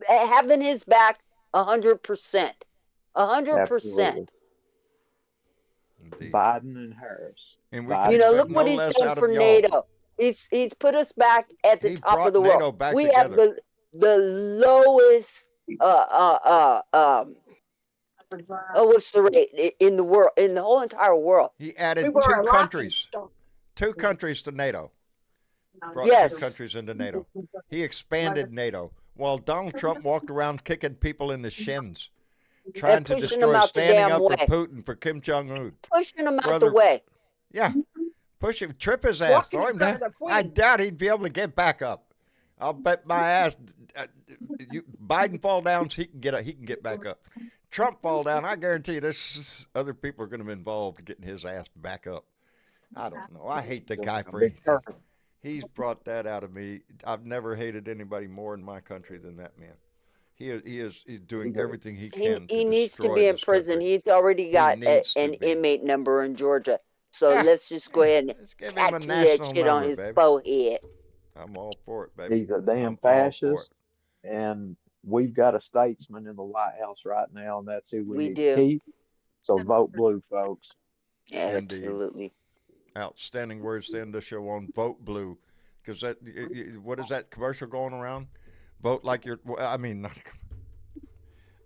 having his back 100%. 100%. Biden and Harris. And you know, look what he's done for NATO. He's put us back at the top of the world. We have the lowest what's the rate in the world, in the whole entire world. He added two countries to NATO. Brought 2 countries into NATO. He expanded NATO while Donald Trump walked around kicking people in the shins, trying to destroy, standing up for Putin, for Kim Jong-un. Pushing him out the way. Yeah. Push him, trip his ass, throw him down. I doubt he'd be able to get back up. I'll bet my ass. Biden fall down, so he can get back up. Trump fall down, I guarantee you, this other people are going to be involved in getting his ass back up. I don't know. I hate the guy for anything. He's brought that out of me. I've never hated anybody more in my country than that man. He's doing everything he can. He needs to be in prison. He's already got an inmate number in Georgia. So let's just go ahead and tattoo that shit on his forehead. I'm all for it, baby. He's a damn fascist, and we've got a statesman in the White House right now, and that's who we need to keep. So vote blue, folks. Yeah, absolutely. Outstanding words to end the show on. Vote blue, because what is that commercial going around? Vote like you're. I mean,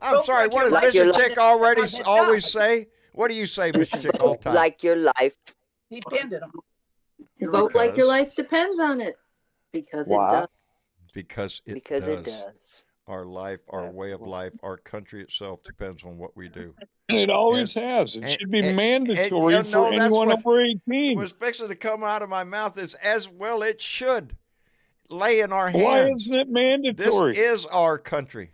I'm sorry. What does Mr. Chick always say? What do you say, Mr. Chick, all the time? Like your life. Depended on. Vote like your life depends on it. Because it does. Because it does. our life, our way of life, our country itself depends on what we do. It always has. It should be mandatory for anyone over 18. Was fixing to come out of my mouth is as well it should lay in our hands. Why isn't it mandatory? This is our country.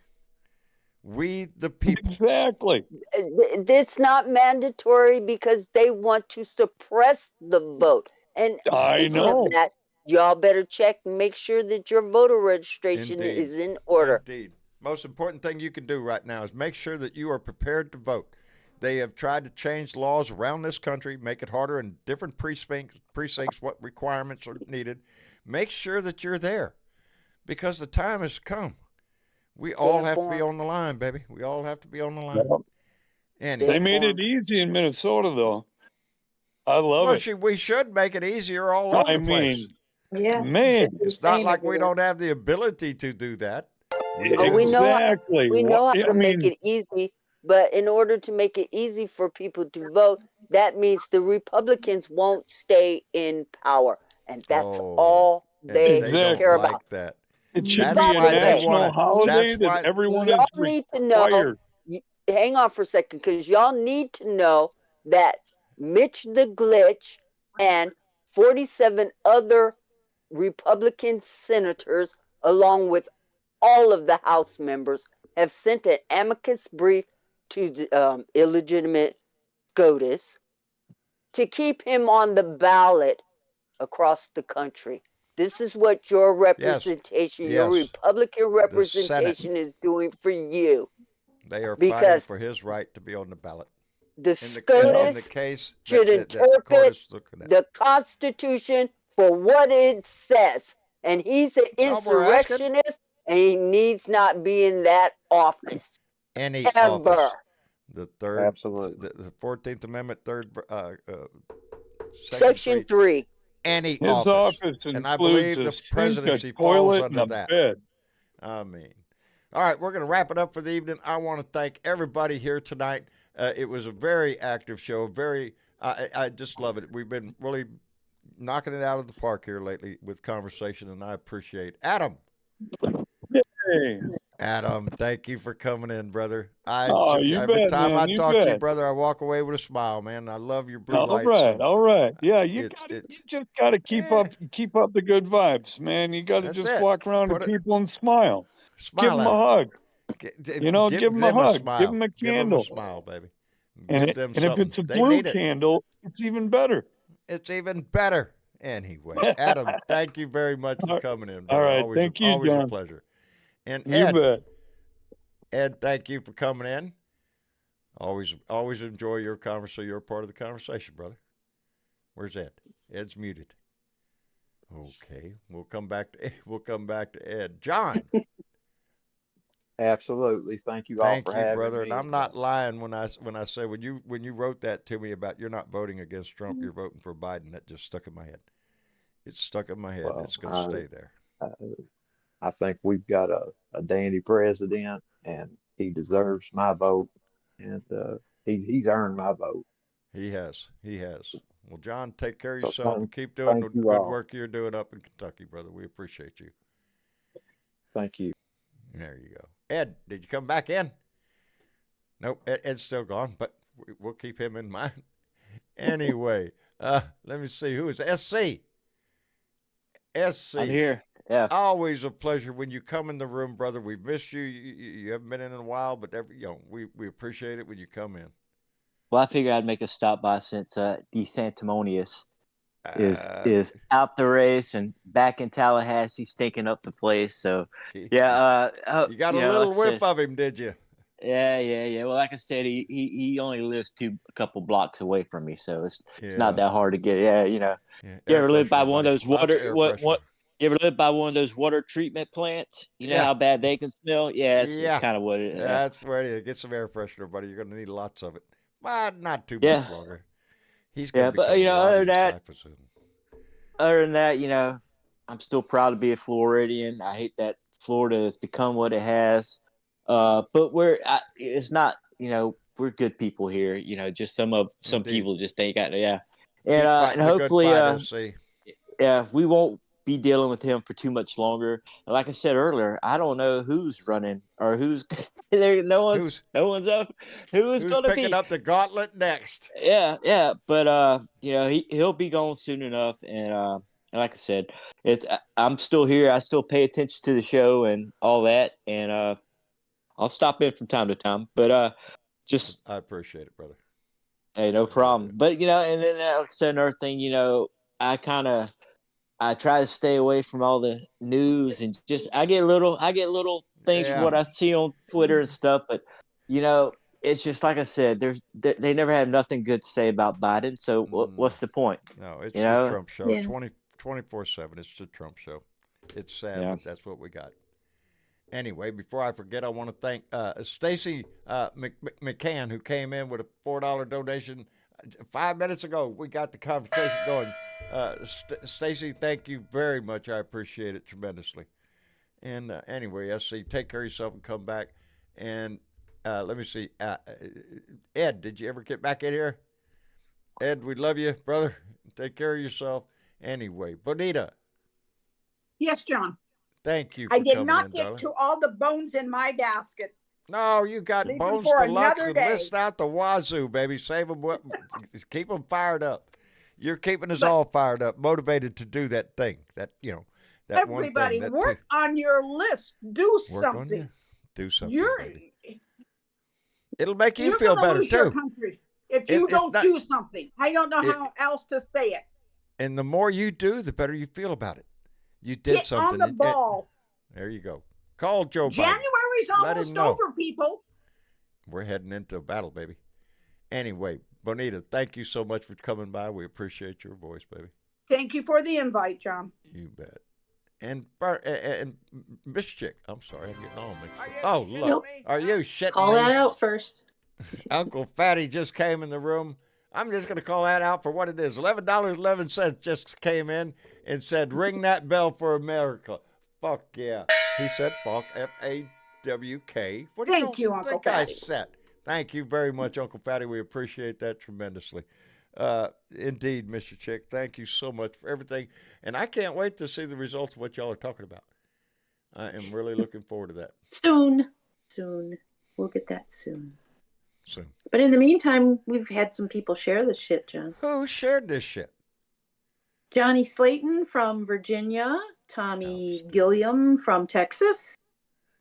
We the people. Exactly. It's not mandatory because they want to suppress the vote. And speaking of that, y'all better check and make sure that your voter registration is in order. Indeed. Most important thing you can do right now is make sure that you are prepared to vote. They have tried to change laws around this country, make it harder in different precincts, what requirements are needed. Make sure that you're there because the time has come. We all have to be on the line, baby. We all have to be on the line. Anyway. They made it easy in Minnesota, though. I love it. We should make it easier all over the place. Man, it's not like we don't have the ability to do that. We know how to make it easy, but in order to make it easy for people to vote, that means the Republicans won't stay in power, and that's all they care about. Like that. It should be a national holiday that everyone is need to know. Hang on for a second, because y'all need to know that Mitch the Glitch and 47 other Republican senators, along with all of the House members, have sent an amicus brief to the illegitimate SCOTUS to keep him on the ballot across the country. This is what your representation, your Republican representation is doing for you. They are fighting for his right to be on the ballot. The SCOTUS should interpret the Constitution for what it says. And he's an insurrectionist, and he needs not be in that office. Any ever. Office. The third, absolutely. The 14th Amendment, Section 3. Any His office. And I believe the presidency falls under that. Bed. I mean. All right, we're going to wrap it up for the evening. I want to thank everybody here tonight. It was a very active show. I just love it. We've been really knocking it out of the park here lately with conversation, and I appreciate Adam. Hey. Adam, thank you for coming in, brother. Every time I talk to you, brother, I walk away with a smile, man. I love your blue lights. All right. Yeah, you just got to keep up the good vibes, man. You got to just walk around to people and smile. Give them a hug. Give them a hug. Give them a candle. Give them a smile, baby. And if it's a blue candle, it's even better. It's even better. Anyway, Adam, thank you very much for coming in, brother. All right, thank you, always John. a pleasure. And Ed, thank you for coming in. Always enjoy your conversation. You're part of the conversation, brother. Where's Ed? Ed's muted. Okay, we'll come back to Ed. John. Absolutely. Thank you all for having me. Brother. And I'm not lying when I say when you wrote that to me about you're not voting against Trump, you're voting for Biden. That just stuck in my head. It's stuck in my head. Well, it's going to stay there. I think we've got a dandy president, and he deserves my vote, and he's earned my vote. He has. Well, John, take care of yourself and keep doing the good work you're doing up in Kentucky, brother. We appreciate you. Thank you. There you go. Ed, did you come back in? Nope, Ed's still gone, but we'll keep him in mind. Anyway, let me see. Who is SC? SC. I'm here. Yes. Always a pleasure when you come in the room, brother. We've missed you. You haven't been in a while, but we appreciate it when you come in. Well, I figured I'd make a stop by since DeSantis is out the race and back in Tallahassee, stinking up the place. So, yeah. You got a little whiff of him, did you? Yeah. Well, like I said, he only lives a couple blocks away from me, so it's not that hard to get. Yeah, you know. Yeah. You ever live by one of those You ever live by one of those water treatment plants? You know how bad they can smell? Yeah, it's kind of what it is. That's where it is. Get some air freshener, buddy. You're going to need lots of it. Well, not too much longer. He's going to but other than that, I'm still proud to be a Floridian. I hate that Florida has become what it has. But it's not, we're good people here. Just some people just ain't got, And hopefully, we won't be dealing with him for too much longer. And like I said earlier, I don't know who's running or who's there. No one's up. Who's going to be picking up the gauntlet next? Yeah. But he'll be gone soon enough. And like I said, I'm still here. I still pay attention to the show and all that. And I'll stop in from time to time. But I appreciate it, brother. Hey, no problem. But and then like I said, another thing, I try to stay away from all the news and just I get little things from what I see on Twitter and stuff. But it's just like I said, they never have nothing good to say about Biden. So what's the point? No, it's the Trump show. Yeah. 24/7. It's the Trump show. It's sad, but that's what we got. Anyway, before I forget, I want to thank Stacy McCann, who came in with a $4 donation 5 minutes ago. We got the conversation going. Stacy, thank you very much. I appreciate it tremendously. And anyway, SC, take care of yourself and come back. And let me see. Ed, did you ever get back in here? Ed, we love you, brother. Take care of yourself. Anyway, Bonita. Yes, John. Thank you. I did not get to all the bones in my basket. No, you got Leave bones them for to luck another and day. list out the wazoo, baby. Save them. Keep them fired up. You're keeping us all fired up, motivated to do that thing. That that everybody, one thing. work on your list. Do Work something. on you. Do something, baby. You're It'll make you You're feel gonna better lose your too. country if you don't do something. I don't know how else to say it. And the more you do, the better you feel about it. You did Get something. on the ball. There you go. Call Joe Biden. January's Let almost him know. over, people. We're heading into a battle, baby. Anyway, Bonita, thank you so much for coming by. We appreciate your voice, baby. Thank you for the invite, John. You bet. And Miss Chick, I'm sorry, I'm getting on me. Oh, look. Nope. Are you shitting Call me? that out first. Uncle Fatty just came in the room. I'm just going to call that out for what it is. $11.11 just came in and said, ring that bell for America. Fuck yeah. He said fuck, F-A-W-K. What do Thank you, think Uncle I Fatty. said? Thank you very much, Uncle Fatty. We appreciate that tremendously. Indeed, Mr. Chick, thank you so much for everything. And I can't wait to see the results of what y'all are talking about. I am really looking forward to that. Soon. We'll get that soon. Soon. But in the meantime, we've had some people share this shit, John. Who shared this shit? Johnny Slayton from Virginia, Tommy Gilliam from Texas,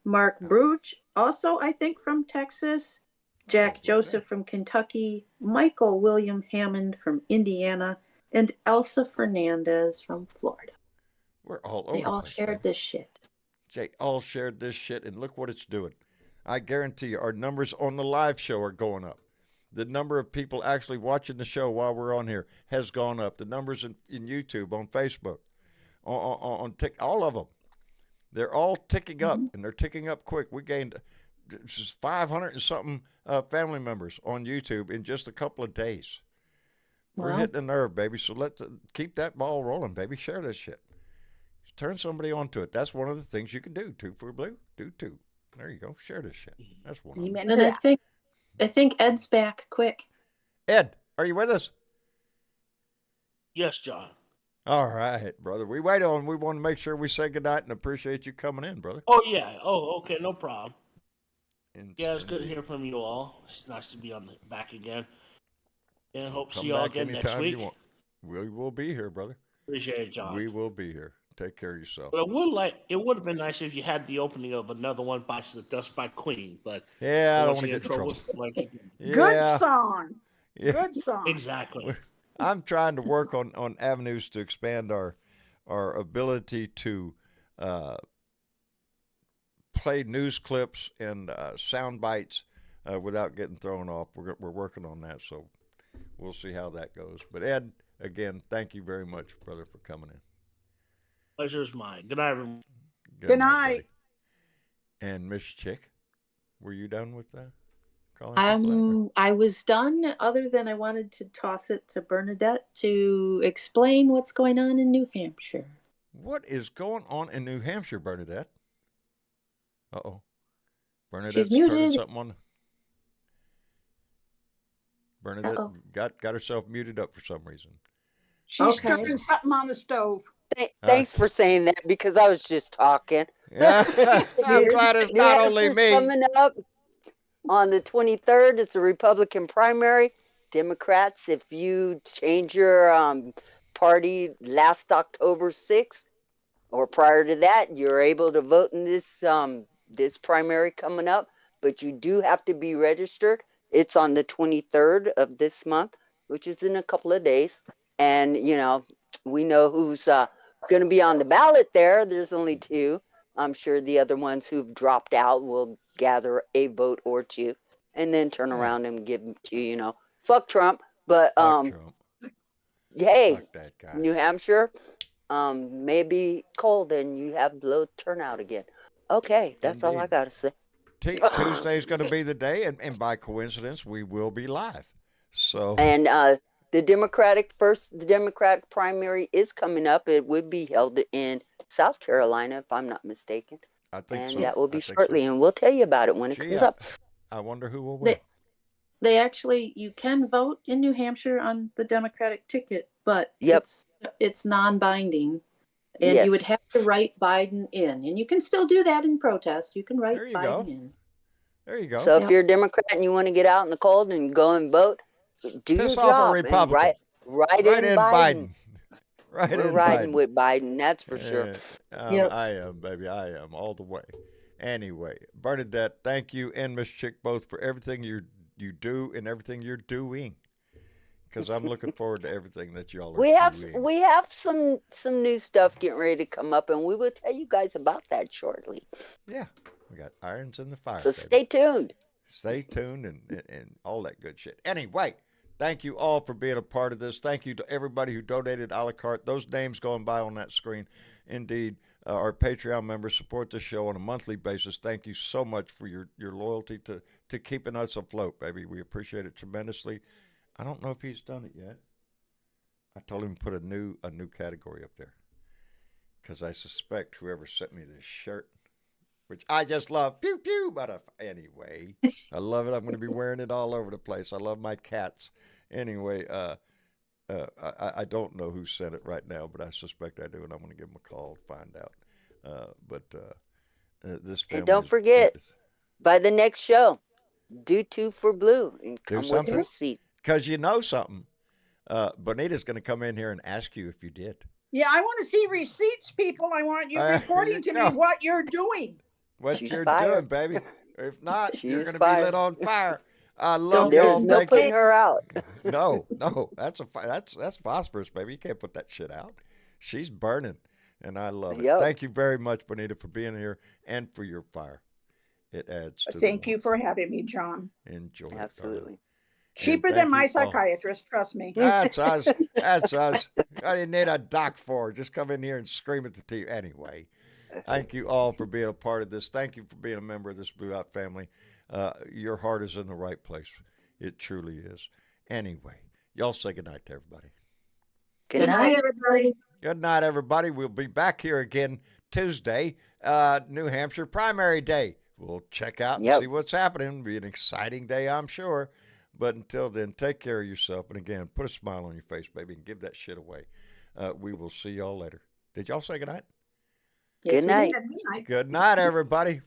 Mark Bruch, also I think from Texas, Jack Joseph from Kentucky, Michael William Hammond from Indiana, and Elsa Fernandez from Florida. We're all over. They all shared this shit. They all shared this shit, and look what it's doing. I guarantee you, our numbers on the live show are going up. The number of people actually watching the show while we're on here has gone up. The numbers in YouTube, on Facebook, on all of them, they're all ticking up, and they're ticking up quick. We gained 500 and something family members on YouTube in just a couple of days. We're hitting the nerve, baby. So let's keep that ball rolling, baby. Share this shit. Turn somebody onto it. That's one of the things you can do. 2 for Blue, do 2. There you go. Share this shit. That's one. And I think Ed's back quick. Ed, are you with us? Yes, John. All right, brother. We want to make sure we say goodnight and appreciate you coming in, brother. Oh, yeah. Oh, okay. No problem. Yeah, it's good to hear from you all. It's nice to be on the back again. And hope to see you all again next week. We will be here, brother. Appreciate it, John. We will be here. Take care of yourself. But it would have been nice if you had the opening of another one by the Dust by Queen, but yeah, I don't want to get in trouble. Good song. Yeah. Good song. Exactly. I'm trying to work on avenues to expand our ability to play news clips and sound bites without getting thrown off. We're working on that, so we'll see how that goes. But Ed, again, thank you very much, brother, for coming in. Pleasure's mine. Good night, everyone. Good night. And Miss Chick, were you done with that? I was done, other than I wanted to toss it to Bernadette to explain what's going on in New Hampshire. What is going on in New Hampshire, Bernadette? Uh-oh. Bernadette's turning something on. Bernadette got herself muted up for some reason. She's stirring something on the stove. Thanks for saying that because I was just talking. Yeah, I'm glad it's New not only Hampshire's me. coming up on the 23rd. It's a Republican primary. Democrats, if you change your party last October 6th or prior to that, you're able to vote in this primary coming up. But you do have to be registered. It's on the 23rd of this month, which is in a couple of days. And we know who's going to be on the ballot there. There's only two. I'm sure the other ones who've dropped out will gather a vote or two and then turn around and give them to, fuck Trump. But Fuck Trump. hey, Fuck that guy. New Hampshire, may be cold and you have low turnout again. Okay, that's all I got to say. Tuesday's going to be the day, and by coincidence, we will be live. So. And the Democratic primary is coming up. It would be held in South Carolina, if I'm not mistaken. I think so. And that will be shortly, and we'll tell you about it when it comes up. I wonder who will win. They actually, you can vote in New Hampshire on the Democratic ticket, but it's non-binding. And you would have to write Biden in. And you can still do that in protest. You can write Biden in. There you go. So if you're a Democrat and you want to get out in the cold and go and vote, do your job. Off a Republican. Write in Biden. We're riding with Biden, that's for sure. I am, baby. I am all the way. Anyway, Bernadette, thank you and Miss Chick both for everything you do and everything you're doing. Because I'm looking forward to everything that y'all are doing. We have some new stuff getting ready to come up, and we will tell you guys about that shortly. Yeah, we got irons in the fire. So stay tuned. Stay tuned and all that good shit. Anyway, thank you all for being a part of this. Thank you to everybody who donated a la carte. Those names going by on that screen. Indeed, our Patreon members support the show on a monthly basis. Thank you so much for your loyalty to keeping us afloat, baby. We appreciate it tremendously. I don't know if he's done it yet. I told him to put a new category up there because I suspect whoever sent me this shirt, which I just love, pew pew. But anyway, I love it. I'm going to be wearing it all over the place. I love my cats. Anyway, I don't know who sent it right now, but I suspect I do, and I'm going to give them a call to find out. This family. And don't forget, by the next show, do 2 for Blue and come with a receipt. Because you know something. Bonita's going to come in here and ask you if you did. Yeah, I want to see receipts, people. I want you reporting to me what you're doing. What you're doing, baby. If not, you're going to be lit on fire. I love y'all. There's no putting her out. No, that's phosphorus, baby. You can't put that shit out. She's burning, and I love it. Thank you very much, Bonita, for being here and for your fire. It adds to Thank you for having me, John. Enjoy it. Absolutely. Cheaper than my psychiatrist, trust me. That's us. That's us. I didn't need a doc for it. Just come in here and scream at the TV. Anyway, thank you all for being a part of this. Thank you for being a member of this Blue Dot family. Your heart is in the right place. It truly is. Anyway, y'all say goodnight to everybody. Good night, everybody. Good night, everybody. We'll be back here again Tuesday, New Hampshire primary day. We'll check out and see what's happening. It'll be an exciting day, I'm sure. But until then, take care of yourself. And again, put a smile on your face, baby, and give that shit away. We will see y'all later. Did y'all say goodnight? Good night. Good night, everybody.